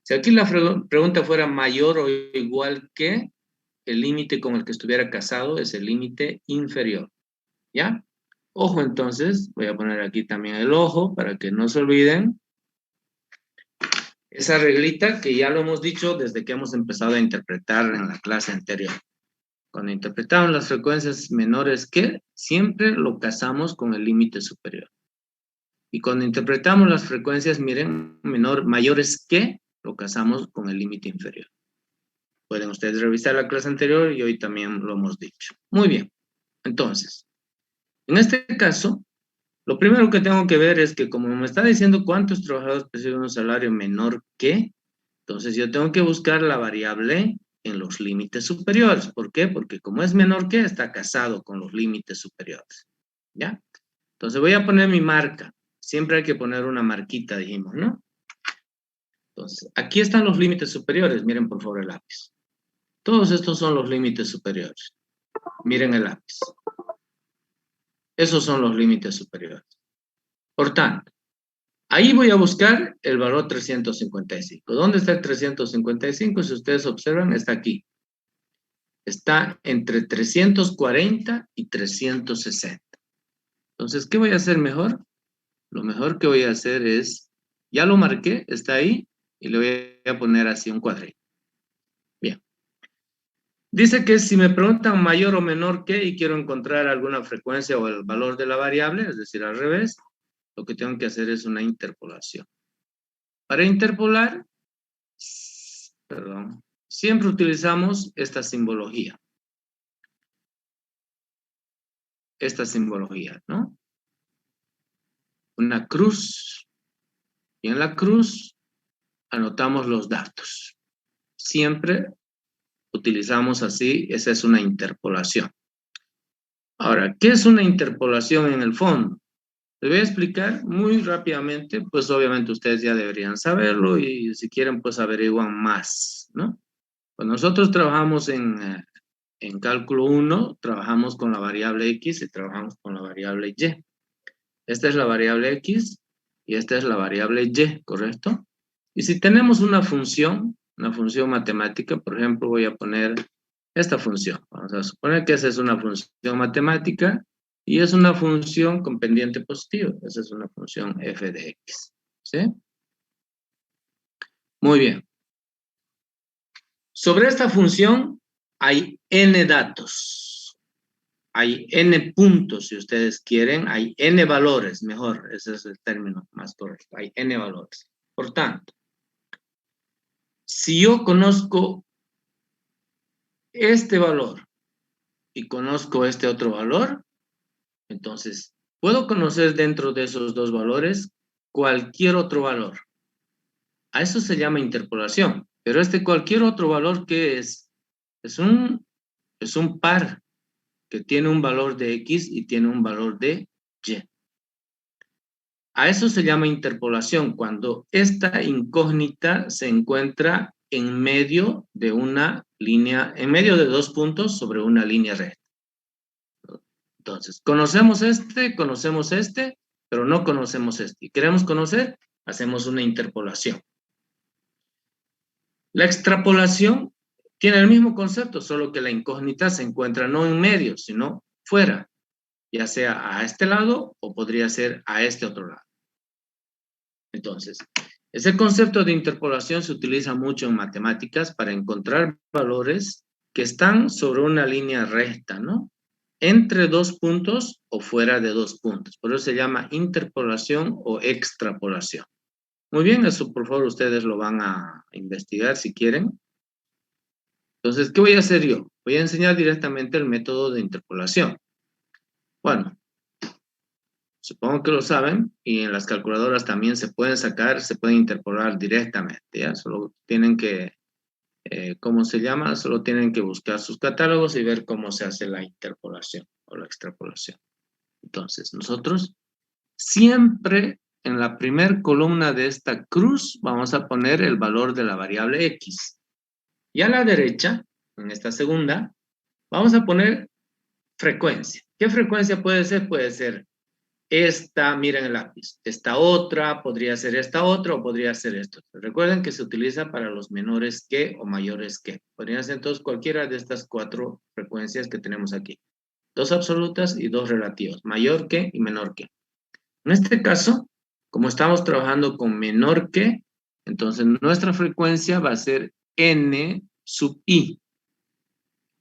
Si aquí la pregunta fuera mayor o igual que, el límite con el que estuviera casado es el límite inferior. ¿Ya? Ojo entonces, voy a poner aquí también el ojo para que no se olviden. Esa reglita que ya lo hemos dicho desde que hemos empezado a interpretar en la clase anterior. Cuando interpretamos las frecuencias menores que, siempre lo casamos con el límite superior. Y cuando interpretamos las frecuencias, miren, mayores que, lo casamos con el límite inferior. Pueden ustedes revisar la clase anterior y hoy también lo hemos dicho. Muy bien. Entonces, en este caso, lo primero que tengo que ver es que como me está diciendo cuántos trabajadores perciben un salario menor que, entonces yo tengo que buscar la variable en los límites superiores. ¿Por qué? Porque como es menor que, está casado con los límites superiores. ¿Ya? Entonces voy a poner mi marca. Siempre hay que poner una marquita, dijimos, ¿no? Entonces, aquí están los límites superiores. Miren por favor el lápiz. Todos estos son los límites superiores. Miren el lápiz. Esos son los límites superiores. Por tanto, ahí voy a buscar el valor 355. ¿Dónde está el 355? Si ustedes observan, está aquí. Está entre 340 y 360. Entonces, ¿qué voy a hacer mejor? Lo mejor que voy a hacer es, ya lo marqué, está ahí, y le voy a poner así un cuadrito. Bien. Dice que si me preguntan mayor o menor que, y quiero encontrar alguna frecuencia o el valor de la variable, es decir, al revés, lo que tengo que hacer es una interpolación. Para interpolar, perdón, siempre utilizamos esta simbología. Esta simbología, ¿no? Una cruz, y en la cruz anotamos los datos. Siempre utilizamos así, esa es una interpolación. Ahora, ¿qué es una interpolación en el fondo? Les voy a explicar muy rápidamente, pues obviamente ustedes ya deberían saberlo y si quieren pues averiguan más, ¿no? Pues nosotros trabajamos en cálculo 1, trabajamos con la variable X y trabajamos con la variable Y. Esta es la variable X y esta es la variable Y, ¿correcto? Y si tenemos una función matemática, por ejemplo, voy a poner esta función. Vamos a suponer que esa es una función matemática y es una función con pendiente positivo. Esa es una función f de x. ¿Sí? Muy bien. Sobre esta función hay n datos. Hay n puntos, si ustedes quieren. Hay n valores, mejor. Ese es el término más correcto. Hay n valores. Por tanto, si yo conozco este valor y conozco este otro valor, entonces puedo conocer dentro de esos dos valores cualquier otro valor. A eso se llama interpolación. Pero cualquier otro valor, ¿qué es? Es un par que tiene un valor de X y tiene un valor de Y. A eso se llama interpolación, cuando esta incógnita se encuentra en medio de una línea, en medio de dos puntos sobre una línea recta. Entonces, conocemos este, pero no conocemos este. Y queremos conocer, hacemos una interpolación. La extrapolación tiene el mismo concepto, solo que la incógnita se encuentra no en medio, sino fuera, ya sea a este lado o podría ser a este otro lado. Entonces, ese concepto de interpolación se utiliza mucho en matemáticas para encontrar valores que están sobre una línea recta, ¿no? Entre dos puntos o fuera de dos puntos. Por eso se llama interpolación o extrapolación. Muy bien, eso por favor ustedes lo van a investigar si quieren. Entonces, ¿qué voy a hacer yo? Voy a enseñar directamente el método de interpolación. Bueno, supongo que lo saben y en las calculadoras también se pueden sacar, se pueden interpolar directamente, ¿ya? Solo tienen que, ¿cómo se llama? Solo tienen que buscar sus catálogos y ver cómo se hace la interpolación o la extrapolación. Entonces, nosotros siempre en la primera columna de esta cruz vamos a poner el valor de la variable X. Y a la derecha, en esta segunda, vamos a poner frecuencia. ¿Qué frecuencia puede ser? Puede ser esta, miren el lápiz, esta otra, podría ser esta otra o podría ser esto. Recuerden que se utiliza para los menores que o mayores que. Podrían ser entonces cualquiera de estas cuatro frecuencias que tenemos aquí. Dos absolutas y dos relativas, mayor que y menor que. En este caso, como estamos trabajando con menor que, entonces nuestra frecuencia va a ser n sub i,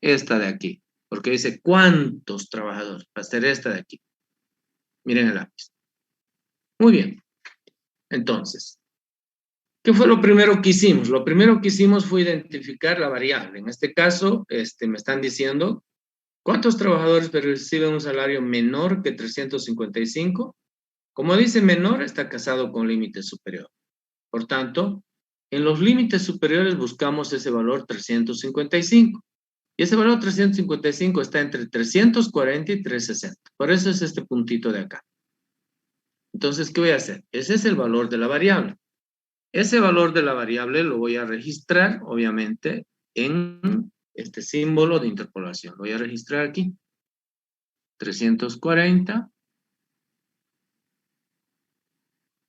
esta de aquí, porque dice cuántos trabajadores, va a ser esta de aquí. Miren el lápiz. Muy bien. Entonces, ¿Qué fue lo primero que hicimos? Lo primero que hicimos fue identificar la variable. En este caso, me están diciendo, ¿cuántos trabajadores reciben un salario menor que 355? Como dice menor, está casado con límite superior. Por tanto, en los límites superiores buscamos ese valor 355. Y ese valor 355 está entre 340 y 360. Por eso es este puntito de acá. Entonces, ¿qué voy a hacer? Ese es el valor de la variable. Ese valor de la variable lo voy a registrar, obviamente, en este símbolo de interpolación. Lo voy a registrar aquí. 340.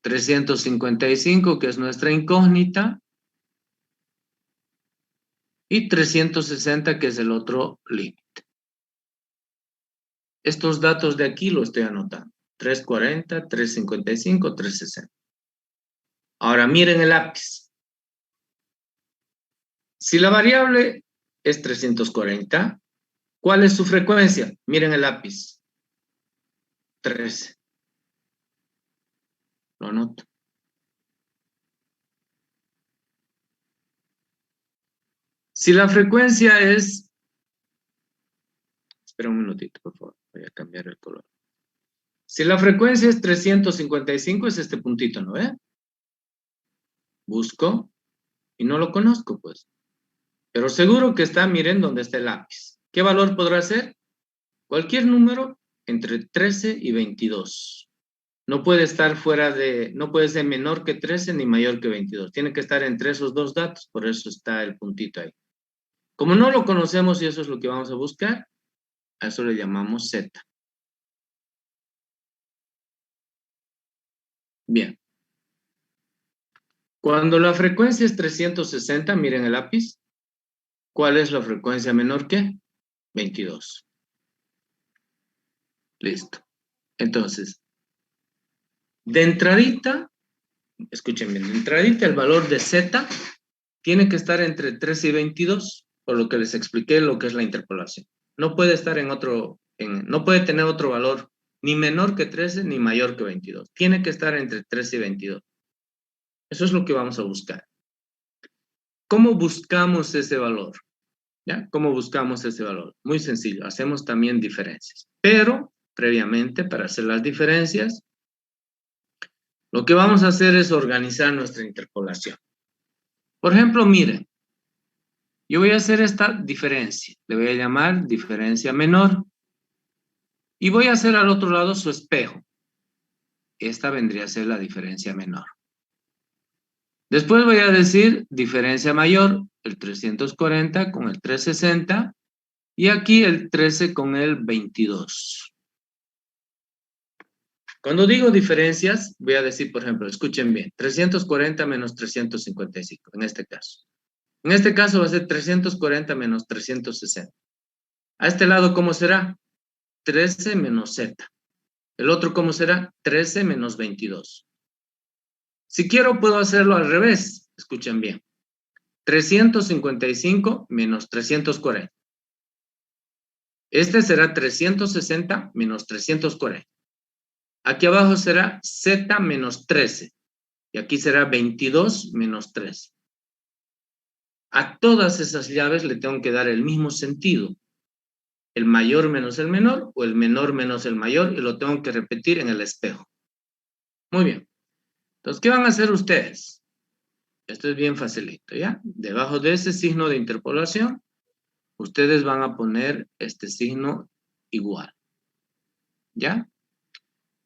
355, que es nuestra incógnita. Y 360, que es el otro límite. Estos datos de aquí los estoy anotando. 340, 355, 360. Ahora miren el lápiz. Si la variable es 340, ¿cuál es su frecuencia? Miren el lápiz. 13. Lo anoto. Si la frecuencia es... Espera un minutito, por favor. Voy a cambiar el color. Si la frecuencia es 355, es este puntito, ¿no ve? Busco y no lo conozco, pues. Pero seguro que está, miren dónde está el lápiz. ¿Qué valor podrá ser? Cualquier número entre 13 y 22. No puede estar no puede ser menor que 13 ni mayor que 22. Tiene que estar entre esos dos datos, por eso está el puntito ahí. Como no lo conocemos y eso es lo que vamos a buscar, a eso le llamamos Z. Bien. Cuando la frecuencia es 360, miren el lápiz. ¿Cuál es la frecuencia menor que? 22. Listo. Entonces, de entradita, escuchen bien, de entradita el valor de Z tiene que estar entre 13 y 22, por lo que les expliqué lo que es la interpolación. No puede estar no puede tener otro valor ni menor que 13 ni mayor que 22. Tiene que estar entre 13 y 22. Eso es lo que vamos a buscar. ¿Cómo buscamos ese valor? ¿Ya? ¿Cómo buscamos ese valor? Muy sencillo, hacemos también diferencias. Pero, previamente, para hacer las diferencias, lo que vamos a hacer es organizar nuestra interpolación. Por ejemplo, miren, yo voy a hacer esta diferencia. Le voy a llamar diferencia menor. Y voy a hacer al otro lado su espejo. Esta vendría a ser la diferencia menor. Después voy a decir diferencia mayor, el 340 con el 360. Y aquí el 13 con el 22. Cuando digo diferencias, voy a decir, por ejemplo, escuchen bien, 340 menos 355, en este caso. En este caso va a ser 340 menos 360. A este lado, ¿cómo será? 13 menos Z. El otro, ¿cómo será? 13 menos 22. Si quiero, puedo hacerlo al revés. Escuchen bien. 355 menos 340. Este será 360 menos 340. Aquí abajo será Z menos 13. Y aquí será 22 menos 13. A todas esas llaves le tengo que dar el mismo sentido. El mayor menos el menor o el menor menos el mayor y lo tengo que repetir en el espejo. Muy bien. Entonces, ¿qué van a hacer ustedes? Esto es bien facilito, ¿ya? Debajo de ese signo de interpolación, ustedes van a poner este signo igual. ¿Ya?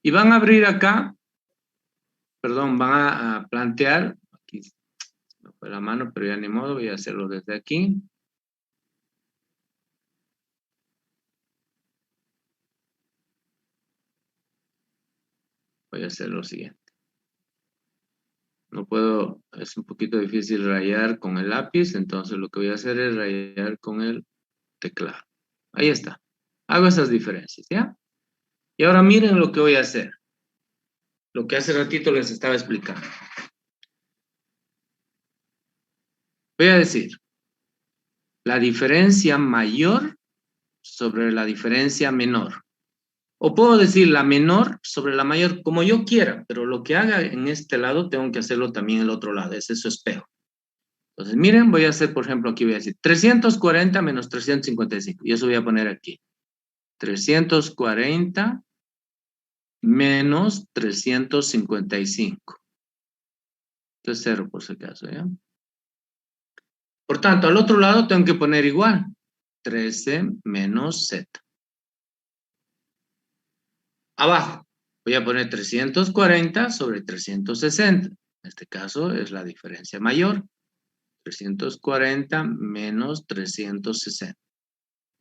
Y van a abrir acá, perdón, van a plantear, aquí me fue la mano, pero ya ni modo, voy a hacerlo desde aquí. Voy a hacer lo siguiente. No puedo, es un poquito difícil rayar con el lápiz, entonces lo que voy a hacer es rayar con el teclado. Ahí está. Hago esas diferencias, ¿ya? Y ahora miren lo que voy a hacer. Lo que hace ratito les estaba explicando. Voy a decir, la diferencia mayor sobre la diferencia menor. O puedo decir la menor sobre la mayor, como yo quiera, pero lo que haga en este lado, tengo que hacerlo también en el otro lado, ese es su espejo. Entonces, miren, voy a hacer, por ejemplo, aquí voy a decir 340 menos 355, y eso voy a poner aquí. 340 menos 355. Esto es 0 por si acaso, ¿ya? Por tanto, al otro lado tengo que poner igual. 13 menos z. Abajo voy a poner 340 sobre 360. En este caso es la diferencia mayor. 340 menos 360.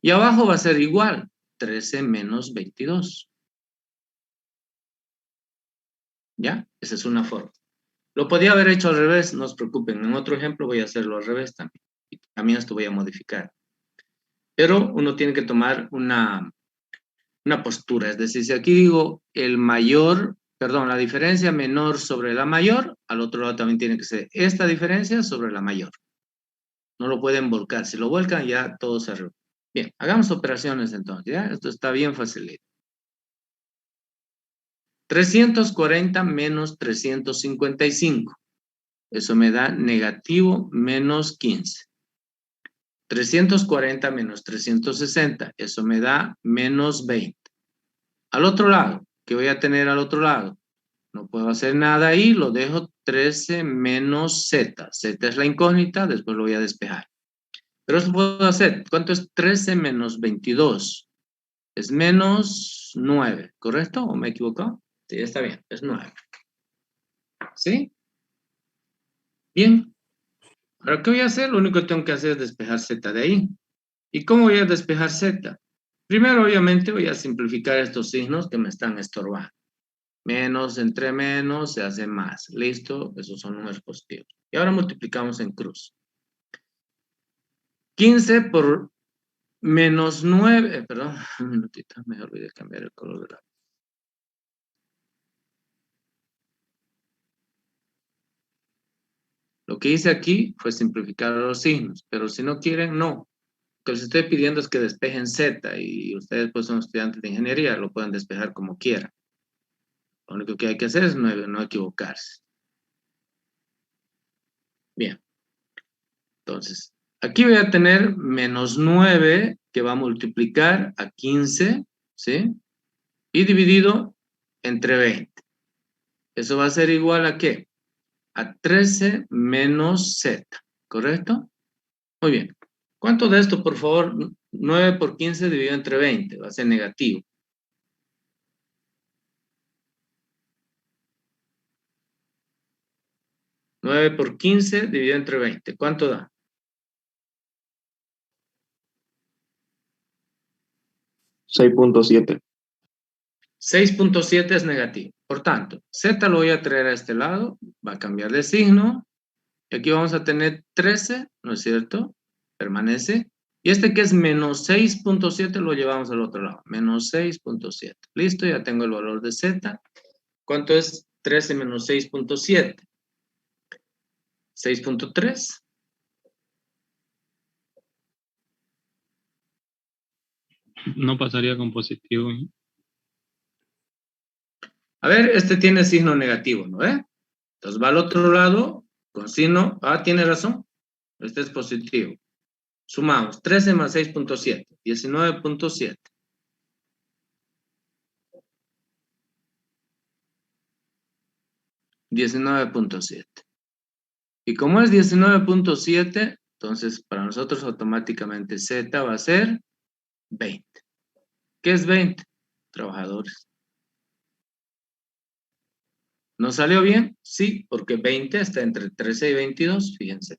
Y abajo va a ser igual. 13 menos 22. ¿Ya? Esa es una forma. Lo podía haber hecho al revés, no se preocupen. En otro ejemplo voy a hacerlo al revés también. Y también esto voy a modificar. Pero uno tiene que tomar una postura. Es decir, si aquí digo la diferencia menor sobre la mayor, al otro lado también tiene que ser esta diferencia sobre la mayor. No lo pueden volcar. Si lo vuelcan, ya todo se arregla. Bien, hagamos operaciones entonces, ¿ya? Esto está bien facilito. 340 menos 355. Eso me da negativo menos 15. 340 menos 360. Eso me da menos 20. Al otro lado, ¿qué voy a tener al otro lado? No puedo hacer nada ahí, lo dejo 13 menos z. Z es la incógnita, después lo voy a despejar. Pero eso puedo hacer. ¿Cuánto es 13 menos 22? Es menos 9, ¿correcto? ¿O me he equivocado? Sí, está bien, es 9. ¿Sí? Bien. Ahora, ¿qué voy a hacer? Lo único que tengo que hacer es despejar z de ahí. ¿Y cómo voy a despejar z? Primero, obviamente, voy a simplificar estos signos que me están estorbando. Menos entre menos se hace más. ¿Listo? Esos son números positivos. Y ahora multiplicamos en cruz. 15 por menos 9, perdón, un minutito, me olvidé cambiar el color de la... Lo que hice aquí fue simplificar los signos, pero si no quieren, no. Lo que les estoy pidiendo es que despejen Z y ustedes pues son estudiantes de ingeniería, lo pueden despejar como quieran. Lo único que hay que hacer es no equivocarse. Bien. Entonces, aquí voy a tener menos 9 que va a multiplicar a 15, ¿sí? Y dividido entre 20. Eso va a ser igual a ¿qué? A 13 menos z, ¿correcto? Muy bien. ¿Cuánto de esto, por favor? 9 por 15 dividido entre 20. Va a ser negativo. ¿9 por 15 dividido entre 20? ¿Cuánto da? 6.7. 6.7 es negativo. Por tanto, z lo voy a traer a este lado. Va a cambiar de signo. Y aquí vamos a tener 13, ¿no es cierto? Permanece. Y este que es menos 6.7 lo llevamos al otro lado. Menos 6.7. Listo, ya tengo el valor de z. ¿Cuánto es 13 menos 6.7? 6.3. No pasaría con positivo. A ver, este tiene signo negativo, ¿no ve? Entonces va al otro lado con signo... tiene razón. Este es positivo. Sumamos 13 más 6.7. 19.7. 19.7. Y como es 19.7, entonces para nosotros automáticamente Z va a ser 20. ¿Qué es 20? Trabajadores. ¿No salió bien? Sí, porque 20 está entre 13 y 22, fíjense.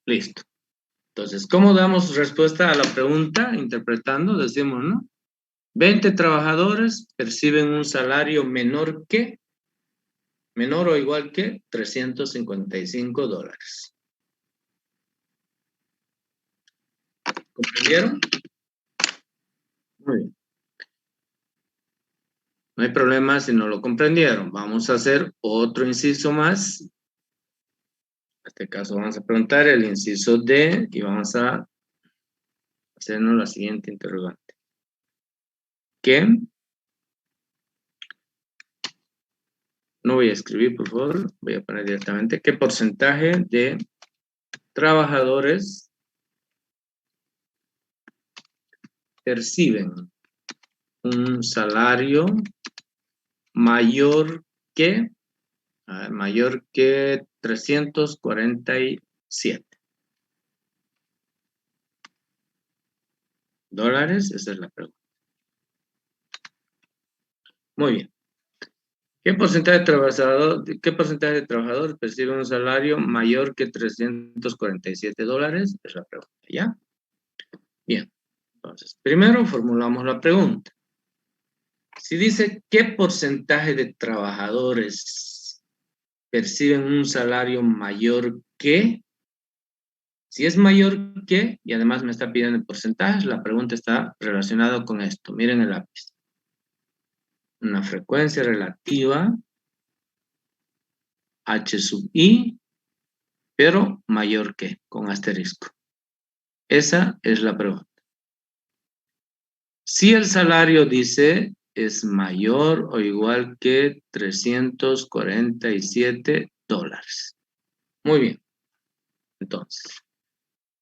Listo. Entonces, ¿cómo damos respuesta a la pregunta? Interpretando, decimos, ¿no? 20 trabajadores perciben un salario menor o igual que $355. ¿Comprendieron? Muy bien. No hay problema si no lo comprendieron. Vamos a hacer otro inciso más. En este caso vamos a preguntar el inciso D y vamos a hacernos la siguiente interrogante. ¿Qué? No voy a escribir, por favor. Voy a poner directamente. ¿Qué porcentaje de trabajadores perciben un salario mayor que 347 dólares? Esa es la pregunta. Muy bien. ¿Qué porcentaje de trabajadores percibe un salario mayor que 347 dólares? Es la pregunta, ¿ya? Bien. Entonces, primero formulamos la pregunta. Si dice, ¿qué porcentaje de trabajadores perciben un salario mayor que? Si es mayor que, y además me está pidiendo porcentajes, la pregunta está relacionada con esto. Miren el lápiz. Una frecuencia relativa, H sub I, pero mayor que, con asterisco. Esa es la pregunta. Si el salario dice es mayor o igual que 347 dólares. Muy bien. Entonces,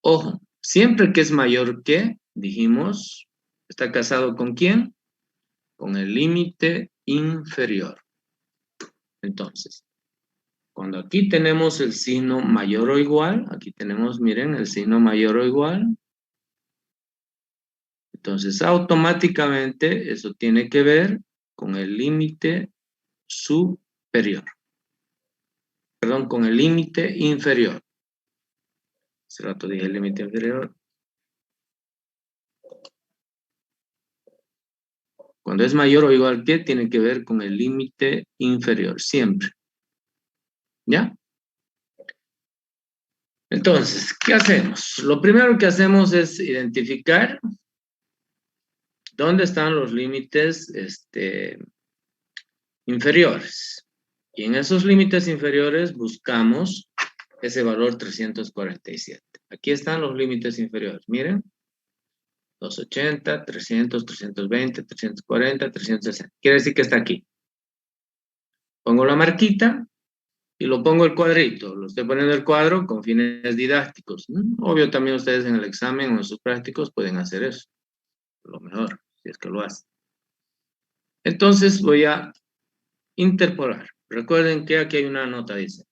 ojo, siempre que es mayor que, dijimos, ¿está casado con quién? Con el límite inferior. Entonces, cuando aquí tenemos el signo mayor o igual, aquí tenemos, miren, el signo mayor o igual. Entonces, automáticamente eso tiene que ver con el límite superior. Perdón, con el límite inferior. Hace rato dije el límite inferior. Cuando es mayor o igual que, tiene que ver con el límite inferior, siempre. ¿Ya? Entonces, ¿qué hacemos? Lo primero que hacemos es identificar dónde están los límites inferiores. Y en esos límites inferiores buscamos ese valor 347. Aquí están los límites inferiores. Miren. 280, 300, 320, 340, 360. Quiere decir que está aquí. Pongo la marquita y lo pongo el cuadrito. Lo estoy poniendo el cuadro con fines didácticos. Obvio, también ustedes en el examen o en sus prácticos pueden hacer eso. Lo mejor, si es que lo hacen. Entonces voy a interpolar. Recuerden que aquí hay una nota, dice.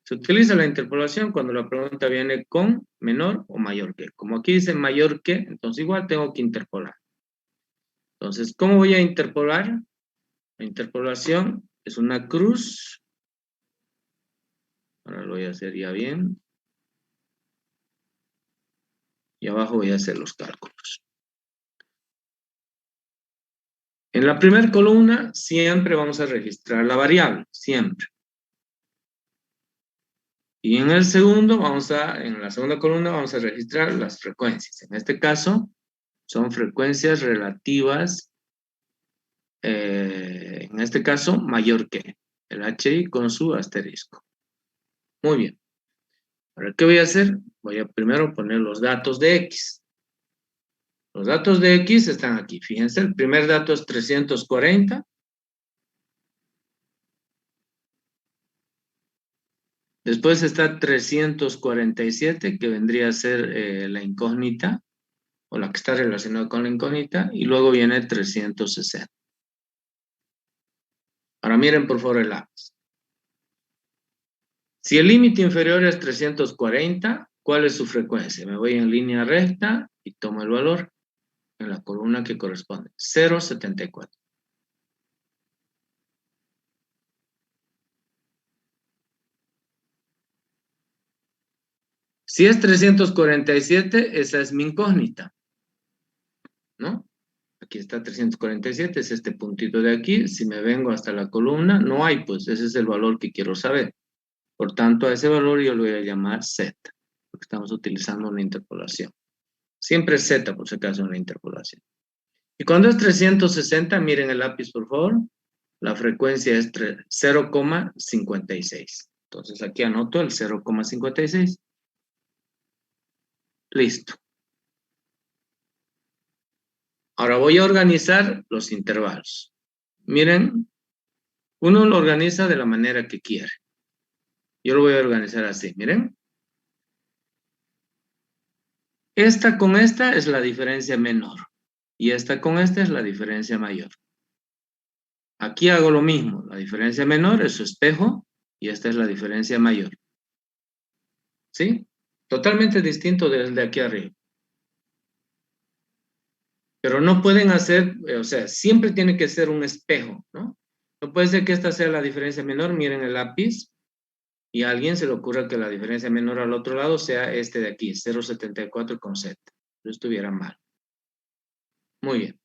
Se utiliza la interpolación cuando la pregunta viene con menor o mayor que. Como aquí dice mayor que, entonces igual tengo que interpolar. Entonces, ¿cómo voy a interpolar? La interpolación es una cruz. Ahora lo voy a hacer ya bien. Y abajo voy a hacer los cálculos. En la primera columna siempre vamos a registrar la variable, siempre. Y en el segundo en la segunda columna vamos a registrar las frecuencias. En este caso son frecuencias relativas, en este caso mayor que el HI con su asterisco. Muy bien. Ahora, ¿qué voy a hacer? Voy a primero poner los datos de X. Los datos de X están aquí. Fíjense, el primer dato es 340. Después está 347, que vendría a ser la incógnita, o la que está relacionada con la incógnita, y luego viene 360. Ahora miren por favor el lápiz. Si el límite inferior es 340, ¿cuál es su frecuencia? Me voy en línea recta y tomo el valor en la columna que corresponde. 0,74. Si es 347, esa es mi incógnita, ¿no? Aquí está 347, es este puntito de aquí. Si me vengo hasta la columna, no hay, pues ese es el valor que quiero saber. Por tanto, a ese valor yo lo voy a llamar Z, porque estamos utilizando una interpolación. Siempre Z, por si acaso, una interpolación. Y cuando es 360, miren el lápiz, por favor. La frecuencia es 0,56. Entonces, aquí anoto el 0,56. Listo. Ahora voy a organizar los intervalos. Miren, uno lo organiza de la manera que quiere. Yo lo voy a organizar así, miren. Esta con esta es la diferencia menor. Y esta con esta es la diferencia mayor. Aquí hago lo mismo. La diferencia menor es su espejo y esta es la diferencia mayor. ¿Sí? Totalmente distinto desde aquí arriba. Pero no pueden hacer, o sea, siempre tiene que ser un espejo, ¿no? No puede ser que esta sea la diferencia menor, miren el lápiz, y a alguien se le ocurra que la diferencia menor al otro lado sea este de aquí, 0,74 con Z. No estuviera mal. Muy bien.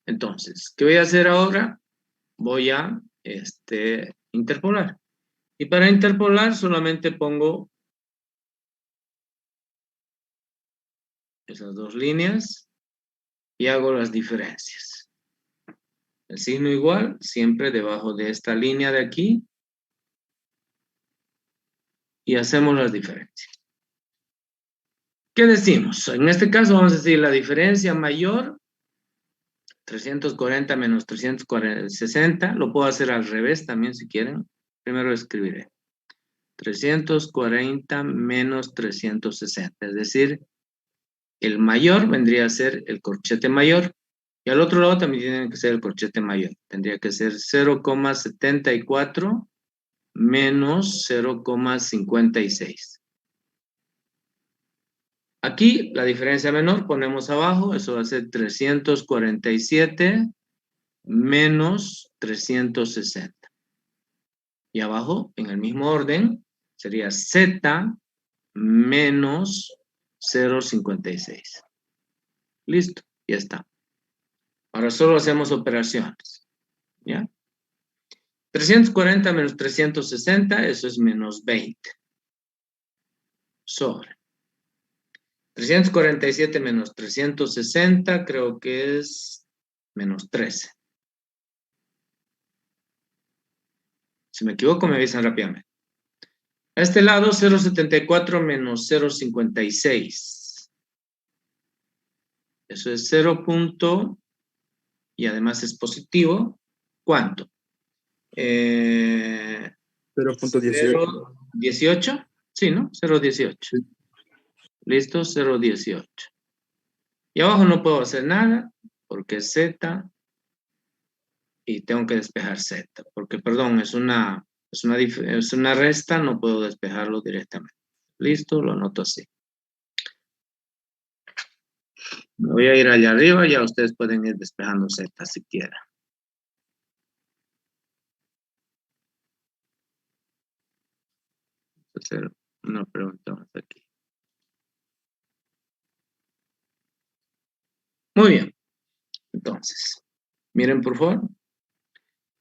Entonces, ¿qué voy a hacer ahora? Voy a interpolar. Y para interpolar solamente pongo esas dos líneas y hago las diferencias. El signo igual, siempre debajo de esta línea de aquí. Y hacemos las diferencias. ¿Qué decimos? En este caso vamos a decir la diferencia mayor, 340 menos 360, lo puedo hacer al revés también si quieren. Primero escribiré 340 menos 360, es decir, el mayor vendría a ser el corchete mayor, y al otro lado también tiene que ser el corchete mayor. Tendría que ser 0,74 menos 0,56. Aquí la diferencia menor ponemos abajo, eso va a ser 347 menos 360. Y abajo, en el mismo orden, sería Z menos 0,56. Listo, ya está. Ahora solo hacemos operaciones. ¿Ya? 340 menos 360, eso es menos 20. Sobre. 347 menos 360, creo que es menos 13. Si me equivoco, me avisan rápidamente. A este lado, 0,74 menos 0,56. Eso es 0 punto, y además es positivo. ¿Cuánto? 0.18. 0,18. Sí, ¿no? 0,18. Sí. Listo, 0,18. Y abajo no puedo hacer nada porque es Z y tengo que despejar Z. Porque, perdón, es una resta, no puedo despejarlo directamente. Listo, lo anoto así. Me voy a ir allá arriba, ya ustedes pueden ir despejando Z si quieren. Voy a hacer una pregunta más aquí. Muy bien. Entonces, miren por favor.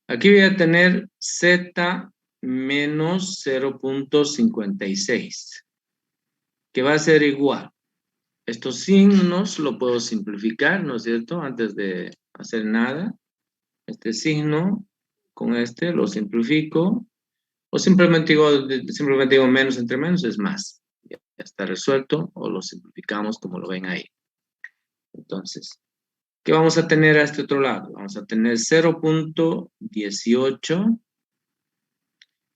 Aquí voy a tener Z menos 0.56, que va a ser igual. Estos signos lo puedo simplificar, ¿no es cierto? Antes de hacer nada. Este signo con este lo simplifico. O simplemente digo menos entre menos es más. Ya está resuelto o lo simplificamos como lo ven ahí. Entonces, ¿qué vamos a tener a este otro lado? Vamos a tener 0.18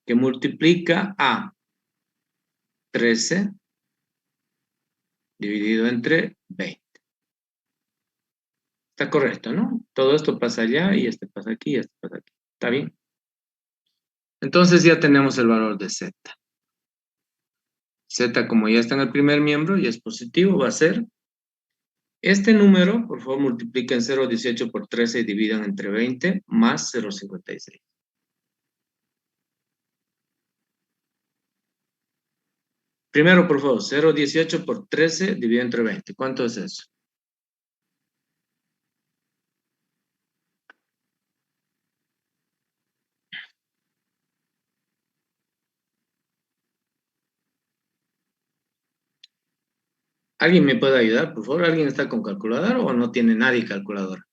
que multiplica a 13 dividido entre 20. Está correcto, ¿no? Todo esto pasa allá y este pasa aquí y este pasa aquí. ¿Está bien? Entonces ya tenemos el valor de Z. Z, como ya está en el primer miembro y es positivo, va a ser este número, por favor, multipliquen 0,18 por 13 y dividan entre 20 más 0,56. Primero, por favor, 0,18 por 13 dividido entre 20. ¿Cuánto es eso? ¿Alguien me puede ayudar, por favor? ¿Alguien está con calculadora o no tiene nadie calculadora?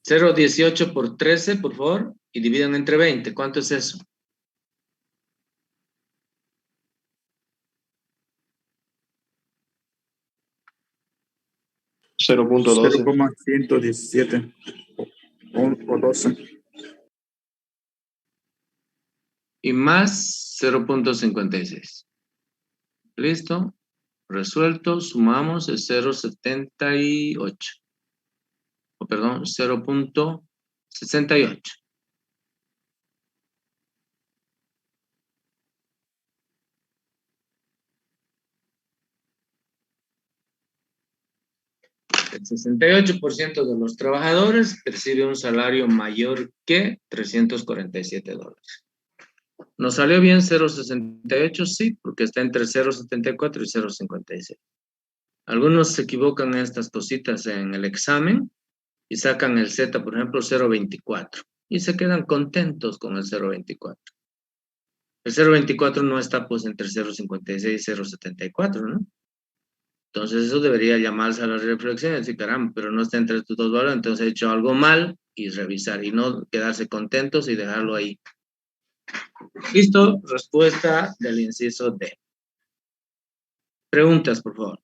0,18 por 13, por favor, y dividan entre 20. ¿Cuánto es eso? 0.12. 0,117 o 12. Y más 0.56. ¿Listo? Resuelto, sumamos el 0.78. O perdón, 0.68. El 68% de los trabajadores percibe un salario mayor que $347. ¿Nos salió bien 0.68? Sí, porque está entre 0.74 y 0.56. Algunos se equivocan en estas cositas en el examen y sacan el Z, por ejemplo, 0.24. Y se quedan contentos con el 0.24. El 0.24 no está pues entre 0.56 y 0.74, ¿no? Entonces eso debería llamarse a la reflexión y decir, caramba, pero no está entre estos dos valores, entonces he hecho algo mal y revisar y no quedarse contentos y dejarlo ahí. Listo, respuesta del inciso D. Preguntas, por favor.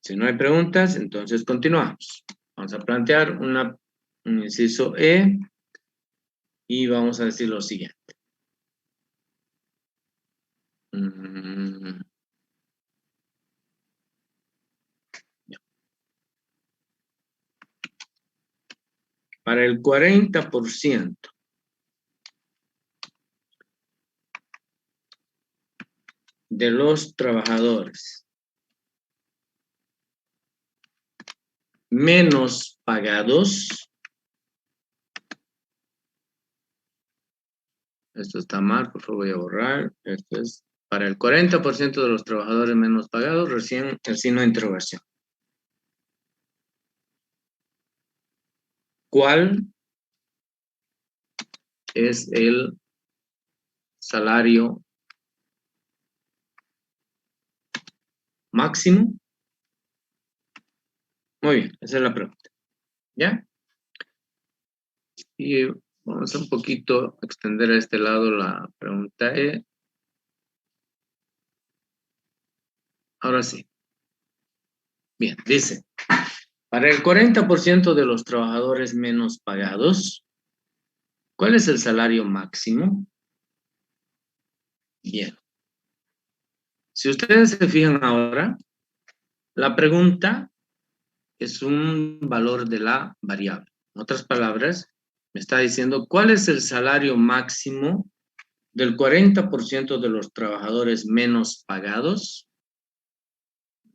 Si no hay preguntas, entonces continuamos. Vamos a plantear un inciso E y vamos a decir lo siguiente. Para el 40% de los trabajadores menos pagados, esto está mal, por favor voy a borrar, esto es para el 40% de los trabajadores menos pagados, recién el signo de interrogación. ¿Cuál es el salario máximo? Muy bien, esa es la pregunta. ¿Ya? Y vamos a un poquito extender a este lado la pregunta E. Ahora sí. Bien, dice, para el 40% de los trabajadores menos pagados, ¿cuál es el salario máximo? Bien. Si ustedes se fijan ahora, la pregunta es un valor de la variable. En otras palabras, me está diciendo cuál es el salario máximo del 40% de los trabajadores menos pagados.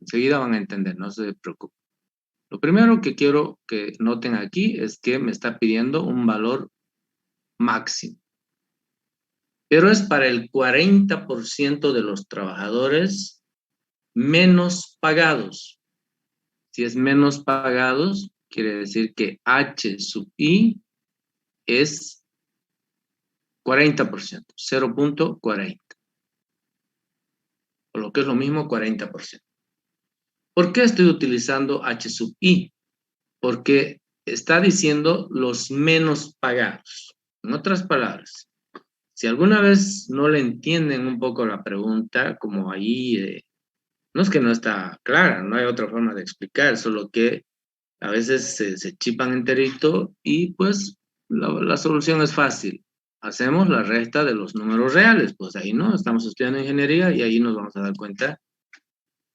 Enseguida van a entender, no se preocupen. Lo primero que quiero que noten aquí es que me está pidiendo un valor máximo. Pero es para el 40% de los trabajadores menos pagados. Si es menos pagados, quiere decir que H sub I es 40%, 0.40. O lo que es lo mismo, 40%. ¿Por qué estoy utilizando H sub I? Porque está diciendo los menos pagados. En otras palabras, si alguna vez no le entienden un poco la pregunta, como ahí, no es que no está clara, no hay otra forma de explicar, solo que a veces se chipan enterito y pues la solución es fácil. Hacemos la resta de los números reales, pues ahí no, estamos estudiando ingeniería y ahí nos vamos a dar cuenta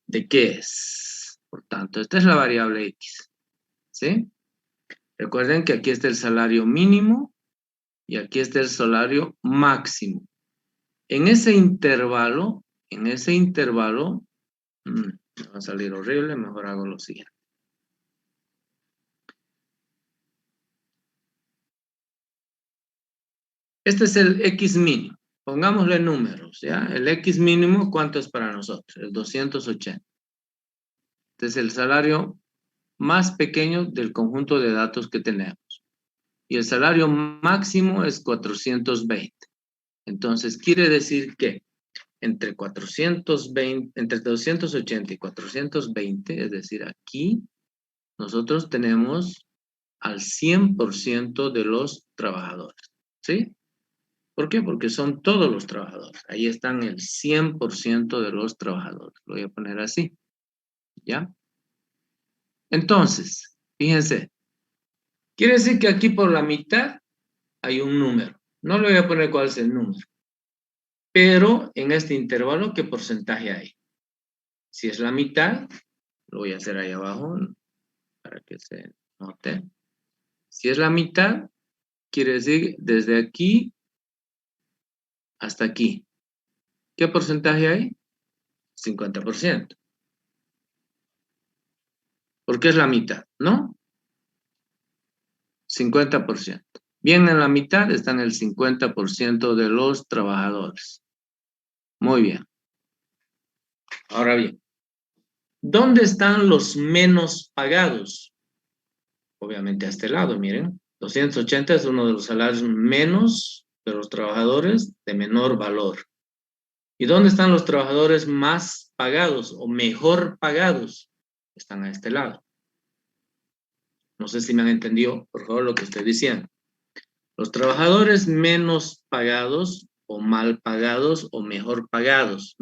de qué es. Por tanto, esta es la variable X, ¿sí? Recuerden que aquí está el salario mínimo y aquí está el salario máximo. En ese intervalo, me va a salir horrible, mejor hago lo siguiente. Este es el X mínimo. Pongámosle números, ¿ya? El X mínimo, ¿cuánto es para nosotros? El 280. Este es el salario más pequeño del conjunto de datos que tenemos. Y el salario máximo es 420. Entonces, quiere decir que entre 280 y 420, es decir, aquí, nosotros tenemos al 100% de los trabajadores, ¿sí? ¿Por qué? Porque son todos los trabajadores. Ahí están el 100% de los trabajadores. Lo voy a poner así. ¿Ya? Entonces, fíjense. Quiere decir que aquí por la mitad hay un número. No le voy a poner cuál es el número. Pero en este intervalo, ¿qué porcentaje hay? Si es la mitad, lo voy a hacer ahí abajo para que se note. Si es la mitad, quiere decir desde aquí hasta aquí. ¿Qué porcentaje hay? 50%. ¿Por qué es la mitad? ¿No? 50%. Bien, en la mitad están el 50% de los trabajadores. Muy bien. Ahora bien, ¿dónde están los menos pagados? Obviamente a este lado, miren. 280 es uno de los salarios menos de los trabajadores de menor valor. ¿Y dónde están los trabajadores más pagados o mejor pagados? Están a este lado. No sé si me han entendido, por favor, lo que estoy diciendo. Los trabajadores menos pagados o mal pagados o mejor pagados.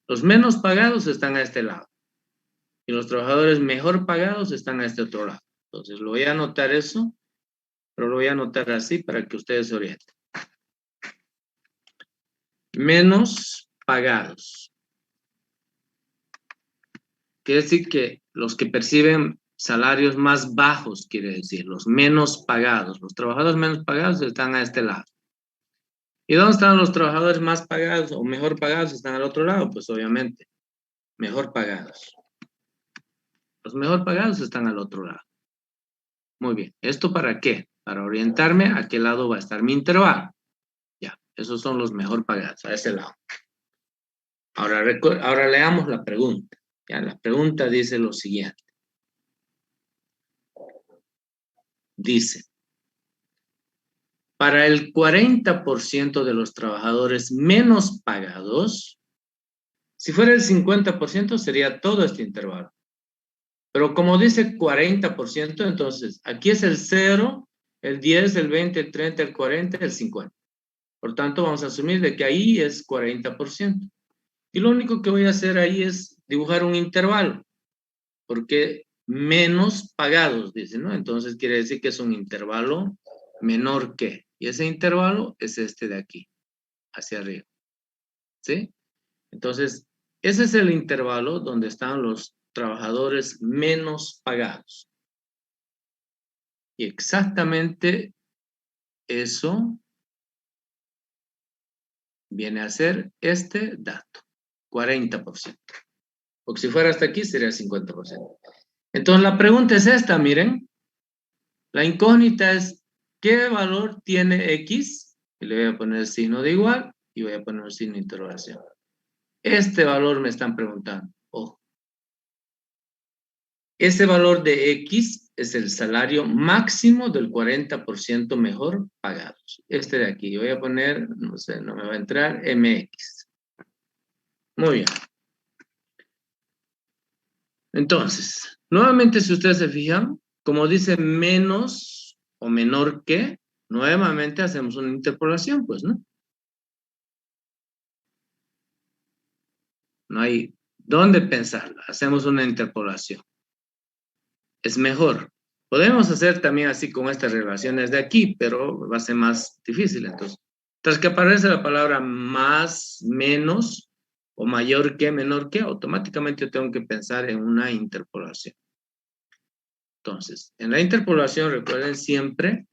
Los menos pagados están a este lado. Y los trabajadores mejor pagados están a este otro lado. Entonces, lo voy a anotar eso, pero lo voy a anotar así para que ustedes se orienten. Menos pagados. Quiere decir que los que perciben salarios más bajos, quiere decir, los menos pagados. Los trabajadores menos pagados están a este lado. ¿Y dónde están los trabajadores más pagados o mejor pagados? Están al otro lado, pues obviamente, mejor pagados. Los mejor pagados están al otro lado. Muy bien. ¿Esto para qué? Para orientarme a qué lado va a estar mi intervalo. Ya, esos son los mejor pagados, a ese lado. Ahora leamos la pregunta. Ya, la pregunta dice lo siguiente. Dice, para el 40% de los trabajadores menos pagados, si fuera el 50% sería todo este intervalo. Pero como dice 40%, entonces aquí es el 0, el 10, el 20, el 30, el 40, el 50. Por tanto, vamos a asumir de que ahí es 40%. Y lo único que voy a hacer ahí es dibujar un intervalo. Porque menos pagados, dice, ¿no? Entonces quiere decir que es un intervalo menor que. Y ese intervalo es este de aquí, hacia arriba. ¿Sí? Entonces, ese es el intervalo donde están los trabajadores menos pagados. Y exactamente eso viene a ser este dato, 40%. Porque si fuera hasta aquí sería el 50%. Entonces la pregunta es esta, miren. La incógnita es, ¿qué valor tiene X? Y le voy a poner el signo de igual y voy a poner el signo de interrogación. Este valor me están preguntando. Ojo. Ese valor de X es el salario máximo del 40% mejor pagados. Este de aquí. Yo voy a poner, no sé, no me va a entrar, MX. Muy bien. Entonces, nuevamente si ustedes se fijan, como dice menos o menor que, nuevamente hacemos una interpolación, pues, ¿no? No hay dónde pensarla. Hacemos una interpolación. Es mejor. Podemos hacer también así con estas relaciones de aquí, pero va a ser más difícil. Entonces, tras que aparece la palabra más, menos, o mayor que, menor que, automáticamente yo tengo que pensar en una interpolación. Entonces, en la interpolación, recuerden siempre,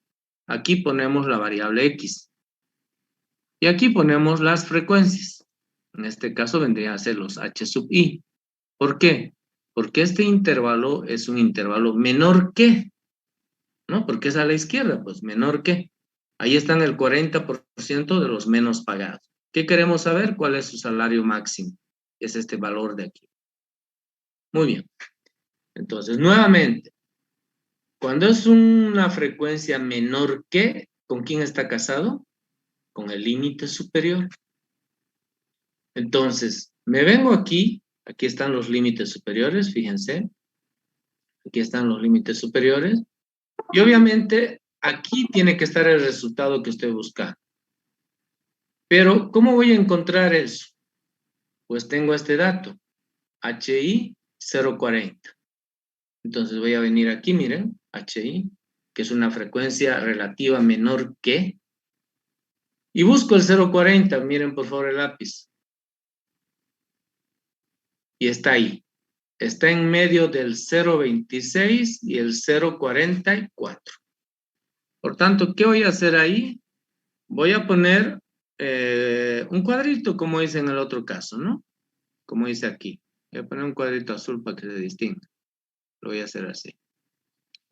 aquí ponemos la variable X. Y aquí ponemos las frecuencias. En este caso vendrían a ser los H sub I. ¿Por qué? Porque este intervalo es un intervalo menor que, ¿no? Porque es a la izquierda, pues menor que. Ahí están el 40% de los menos pagados. ¿Qué queremos saber? ¿Cuál es su salario máximo? Es este valor de aquí. Muy bien. Entonces, nuevamente, cuando es una frecuencia menor que, ¿con quién está casado? Con el límite superior. Entonces, me vengo aquí están los límites superiores, fíjense. Aquí están los límites superiores. Y obviamente, aquí tiene que estar el resultado que estoy buscando. Pero, ¿cómo voy a encontrar eso? Pues tengo este dato, HI 040. Entonces voy a venir aquí, miren, HI, que es una frecuencia relativa menor que, y busco el 040, miren por favor el lápiz. Y está ahí. Está en medio del 0.26 y el 0.44. Por tanto, ¿qué voy a hacer ahí? Voy a poner un cuadrito, como dice en el otro caso, ¿no? Como dice aquí. Voy a poner un cuadrito azul para que se distinga. Lo voy a hacer así.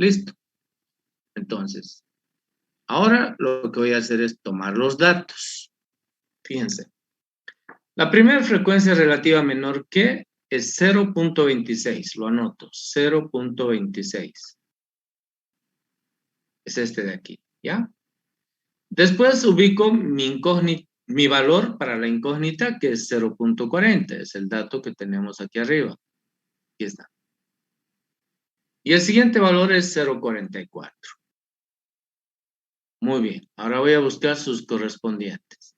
Listo. Entonces, ahora lo que voy a hacer es tomar los datos. Fíjense. La primera frecuencia relativa menor que es 0.26. Lo anoto. 0.26. Es este de aquí, ¿ya? Después ubico mi valor para la incógnita, que es 0.40. Es el dato que tenemos aquí arriba. Aquí está. Y el siguiente valor es 0.44. Muy bien. Ahora voy a buscar sus correspondientes.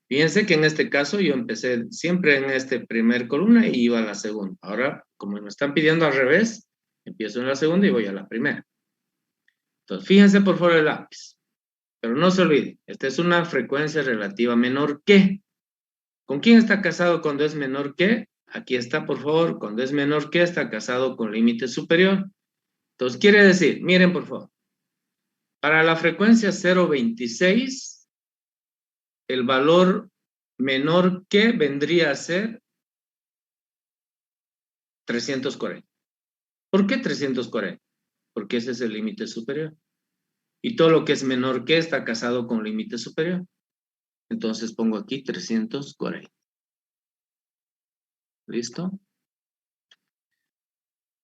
Fíjense que en este caso yo empecé siempre en esta primer columna y iba a la segunda. Ahora, como me están pidiendo al revés, empiezo en la segunda y voy a la primera. Entonces, fíjense por favor el lápiz. Pero no se olviden, esta es una frecuencia relativa menor que. ¿Con quién está casado cuando es menor que? Aquí está, por favor, cuando es menor que está casado con límite superior. Entonces, quiere decir, miren por favor, para la frecuencia 0.26, el valor menor que vendría a ser 340. ¿Por qué 340? Porque ese es el límite superior. Y todo lo que es menor que está casado con límite superior. Entonces pongo aquí 340. ¿Listo?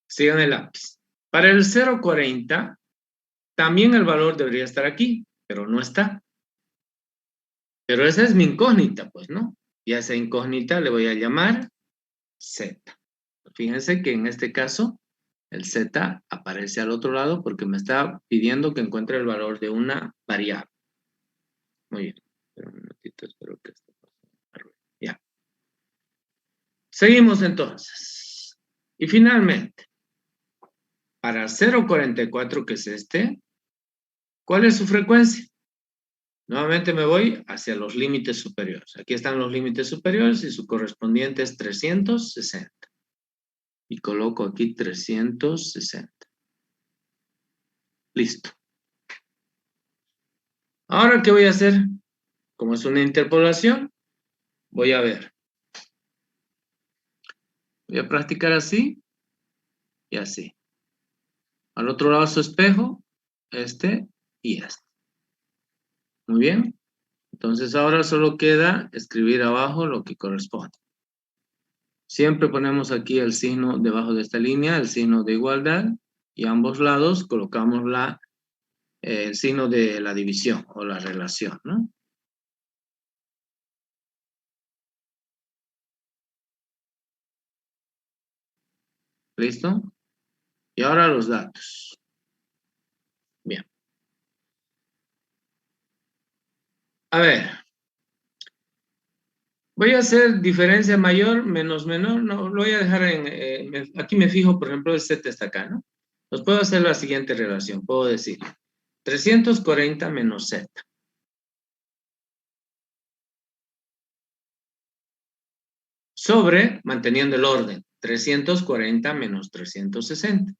Sigan el lápiz. Para el 0.40, también el valor debería estar aquí, pero no está. Pero esa es mi incógnita, pues, ¿no? Y a esa incógnita le voy a llamar Z. Fíjense que en este caso, el Z aparece al otro lado porque me está pidiendo que encuentre el valor de una variable. Muy bien. Espera un minutito, espero que esto pase. Ya. Seguimos entonces. Y finalmente, para 0.44, que es este, ¿cuál es su frecuencia? Nuevamente me voy hacia los límites superiores. Aquí están los límites superiores y su correspondiente es 360. Y coloco aquí 360. Listo. Ahora, ¿qué voy a hacer? Como es una interpolación, voy a ver. Voy a practicar así y así. Al otro lado su espejo, este y este. Muy bien. Entonces ahora solo queda escribir abajo lo que corresponde. Siempre ponemos aquí el signo debajo de esta línea, el signo de igualdad, y a ambos lados colocamos el signo de la división o la relación, ¿no? ¿Listo? Y ahora los datos. Bien. A ver. Voy a hacer diferencia mayor, menos menor. No, lo voy a dejar aquí me fijo, por ejemplo, el Z está acá, ¿no? Pues puedo hacer la siguiente relación. Puedo decir 340 menos Z. Sobre, manteniendo el orden, 340 menos 360.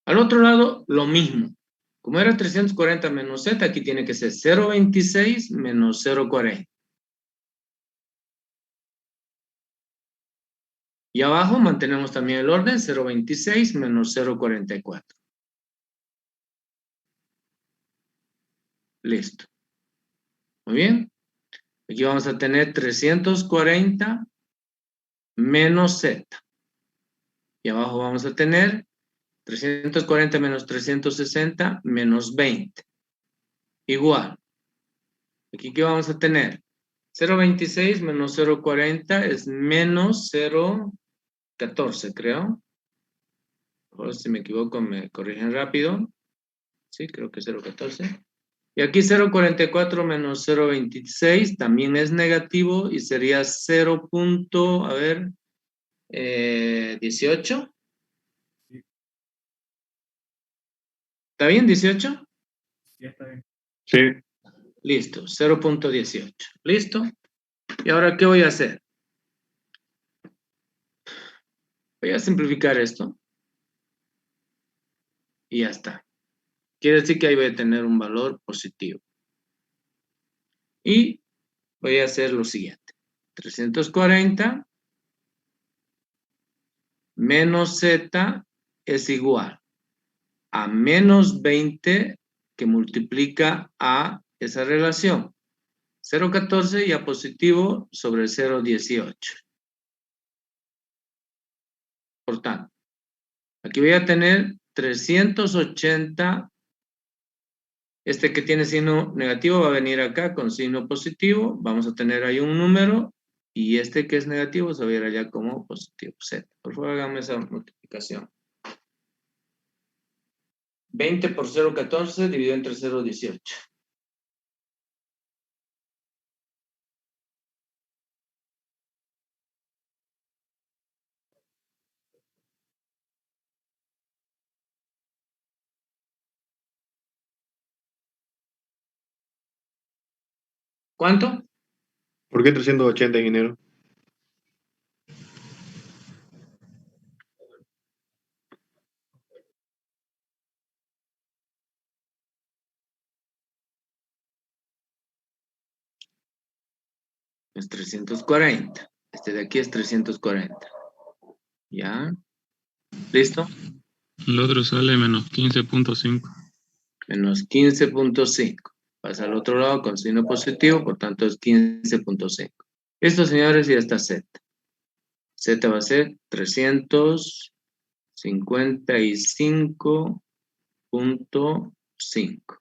Al otro lado, lo mismo. Como era 340 menos Z, aquí tiene que ser 0.26 menos 0.40. Y abajo mantenemos también el orden, 0.26 menos 0.44. Listo. Muy bien. Aquí vamos a tener 340 menos Z. Y abajo vamos a tener 340 menos 360 menos 20. Igual. Aquí, ¿qué vamos a tener? 0.26 menos 0.40 es menos 0.14, creo. Ahora si me equivoco me corrigen rápido. Sí, creo que 0,14. Y aquí 0,44 menos 0,26 también es negativo y sería 0. A ver, 18. ¿Está bien, 18? Sí, está bien. Sí. Listo, 0,18. ¿Listo? ¿Y ahora qué voy a hacer? Voy a simplificar esto. Y ya está. Quiere decir que ahí voy a tener un valor positivo. Y voy a hacer lo siguiente. 340 menos z es igual a menos 20 que multiplica a esa relación. 0,14 y a positivo sobre 0,18. Por tanto, aquí voy a tener 380. Este que tiene signo negativo va a venir acá con signo positivo. Vamos a tener ahí un número. Y este que es negativo se va a ir allá como positivo z. Por favor, háganme esa multiplicación. 20 por 0,14 dividido entre 0,18. ¿Cuánto? ¿Por qué 380, ingeniero? Es 340. Este de aquí es 340. ¿Ya? ¿Listo? El otro sale menos 15.5. Menos 15.5. Pasa al otro lado con signo positivo, por tanto es 15.5. Listo, señores, y ya está z. Z va a ser 355.5.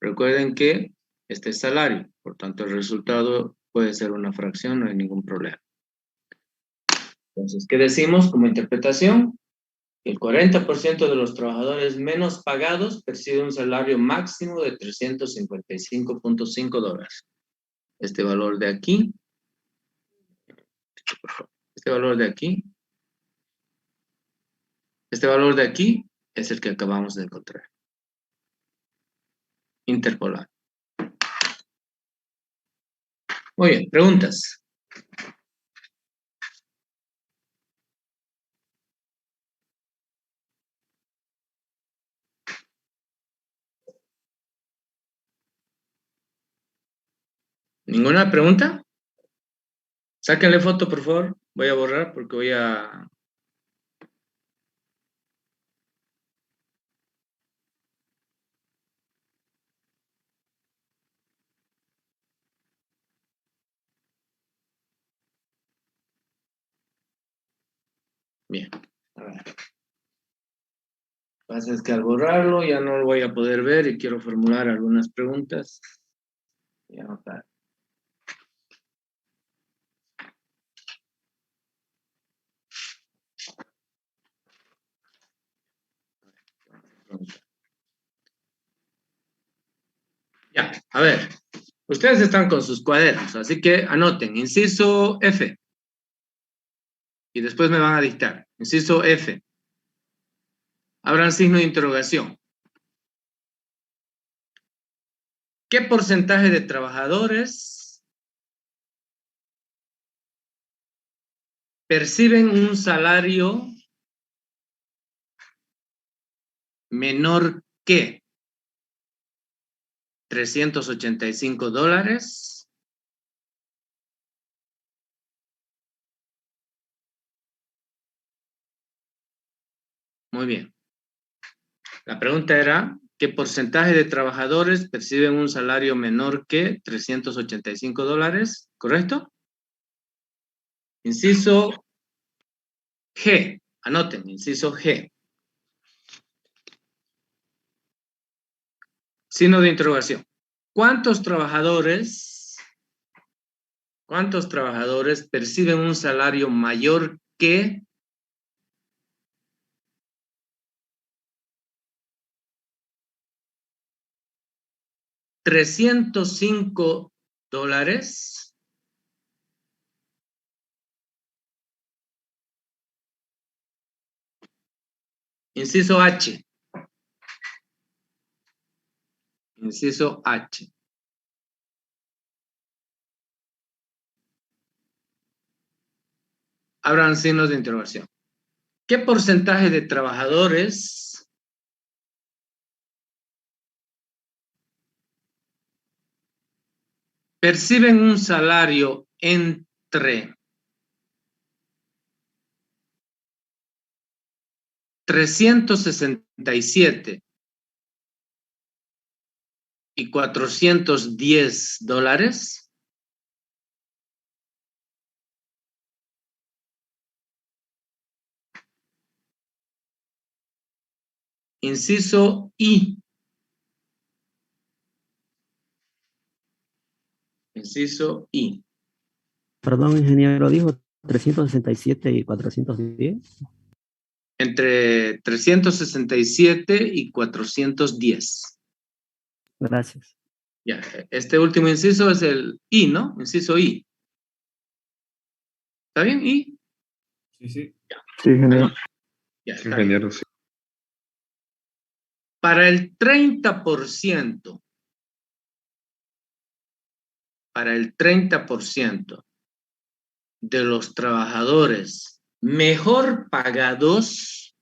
Recuerden que este es salario, por tanto el resultado puede ser una fracción, no hay ningún problema. Entonces, ¿qué decimos como interpretación? El 40% de los trabajadores menos pagados percibe un salario máximo de $355.5. Este valor de aquí, este valor de aquí es el que acabamos de encontrar. Interpolar. Muy bien, preguntas. ¿Ninguna pregunta? Sáquenle foto, por favor. Voy a borrar porque voy a... Bien. A ver. Lo que pasa es que al borrarlo ya no lo voy a poder ver y quiero formular algunas preguntas. Y anotar. Ya, a ver. Ustedes están con sus cuadernos, así que anoten. Inciso F. Y después me van a dictar. Inciso F. Abran signo de interrogación. ¿Qué porcentaje de trabajadores perciben un salario menor que $385? Muy bien. La pregunta era, ¿qué porcentaje de trabajadores perciben un salario menor que $385? ¿Correcto? Inciso G. Anoten, inciso G. Signo de interrogación. ¿Cuántos trabajadores perciben un salario mayor que $305. Inciso H. Inciso H. Abran signos de interrogación. ¿Qué porcentaje de trabajadores perciben un salario entre $367 y $410? Inciso I. Inciso I. Perdón, ingeniero, dijo 367 y 410. Entre 367 y 410. Gracias. Ya, este último inciso es el I, ¿no? Inciso I. ¿Está bien? I. Sí, sí. Sí, ingeniero. Ya, está bien. Ingeniero, sí. Para el 30%, de los trabajadores mejor pagados,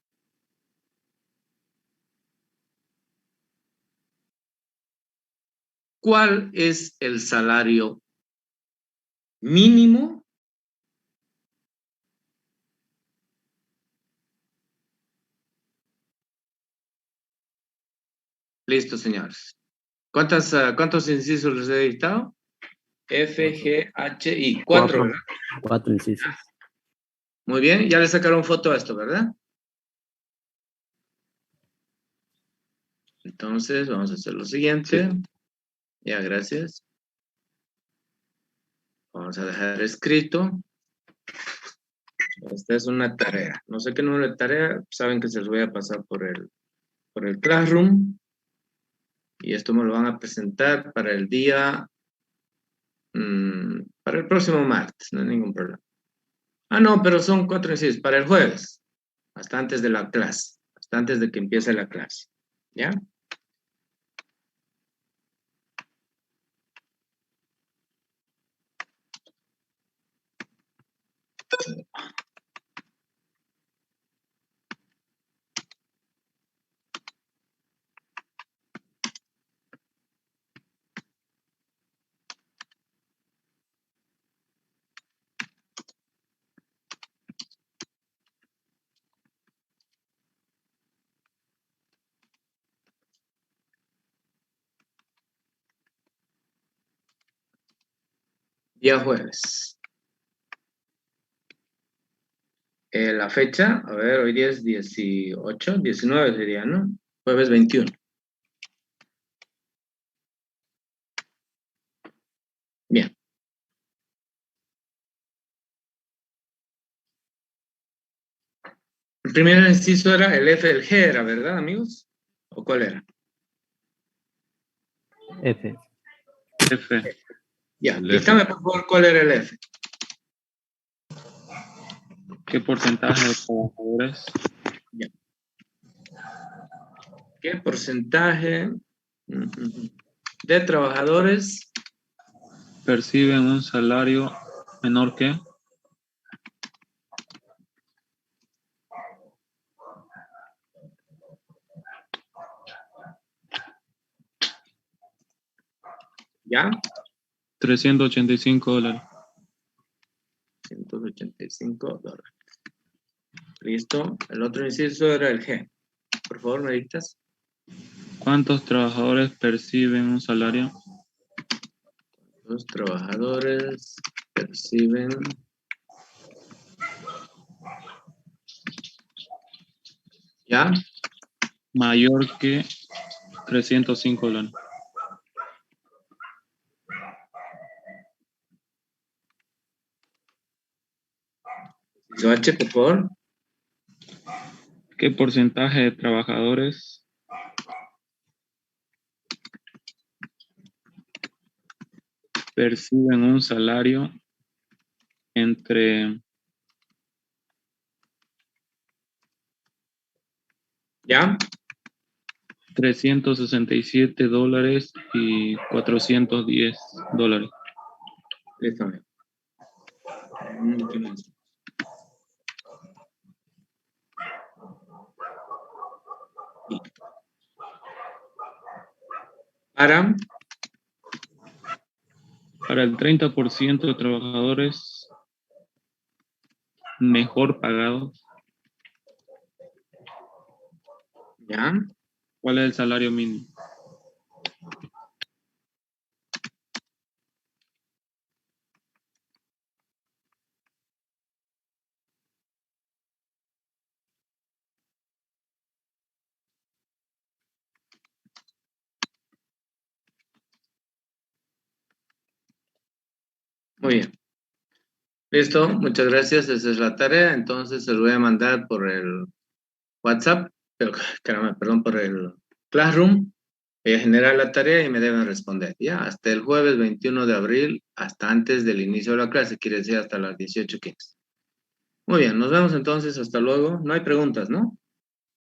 ¿cuál es el salario mínimo? Listo, señores. ¿Cuántos incisos les he dictado? F, G, H, I. 4, ¿verdad? 4 incisos. Muy bien, ya le sacaron foto a esto, ¿verdad? Entonces, vamos a hacer lo siguiente. Sí. Ya, gracias. Vamos a dejar escrito. Esta es una tarea. No sé qué número de tarea. Saben que se los voy a pasar por el Classroom. Y esto me lo van a presentar para el día... para el próximo martes. No hay ningún problema. Ah, no, pero son 4 incisos. Para el jueves. Hasta antes de la clase. Hasta antes de que empiece la clase. ¿Ya? Día jueves. La fecha, a ver, hoy día es 18, 19 sería, ¿no? Jueves 21. Bien. El primer inciso era el F, el G era, ¿verdad, amigos? ¿O cuál era? F. F. Ya, El F. dígame por favor cuál era el F. ¿Qué porcentaje de trabajadores Ya. ¿Qué porcentaje de trabajadores perciben un salario menor que? ya? $385. $185. Listo. El otro inciso era el G. Por favor, ¿me dictas? ¿Cuántos trabajadores perciben un salario? Los trabajadores perciben ¿ya? Mayor que $305. Inciso H, por favor. ¿Qué porcentaje de trabajadores perciben un salario entre ¿Ya? $367 y $410. Listo, amigo. ¿Qué más? Para el 30% de trabajadores mejor pagados, ¿Ya? ¿cuál es el salario mínimo? Muy bien. Listo, muchas gracias. Esa es la tarea. Entonces se lo voy a mandar por el WhatsApp, caramba, perdón, por el Classroom. Voy a generar la tarea y me deben responder. Ya, hasta el jueves 21 de abril, hasta antes del inicio de la clase, quiere decir hasta las 18:15. Muy bien, nos vemos entonces. Hasta luego. No hay preguntas, ¿no?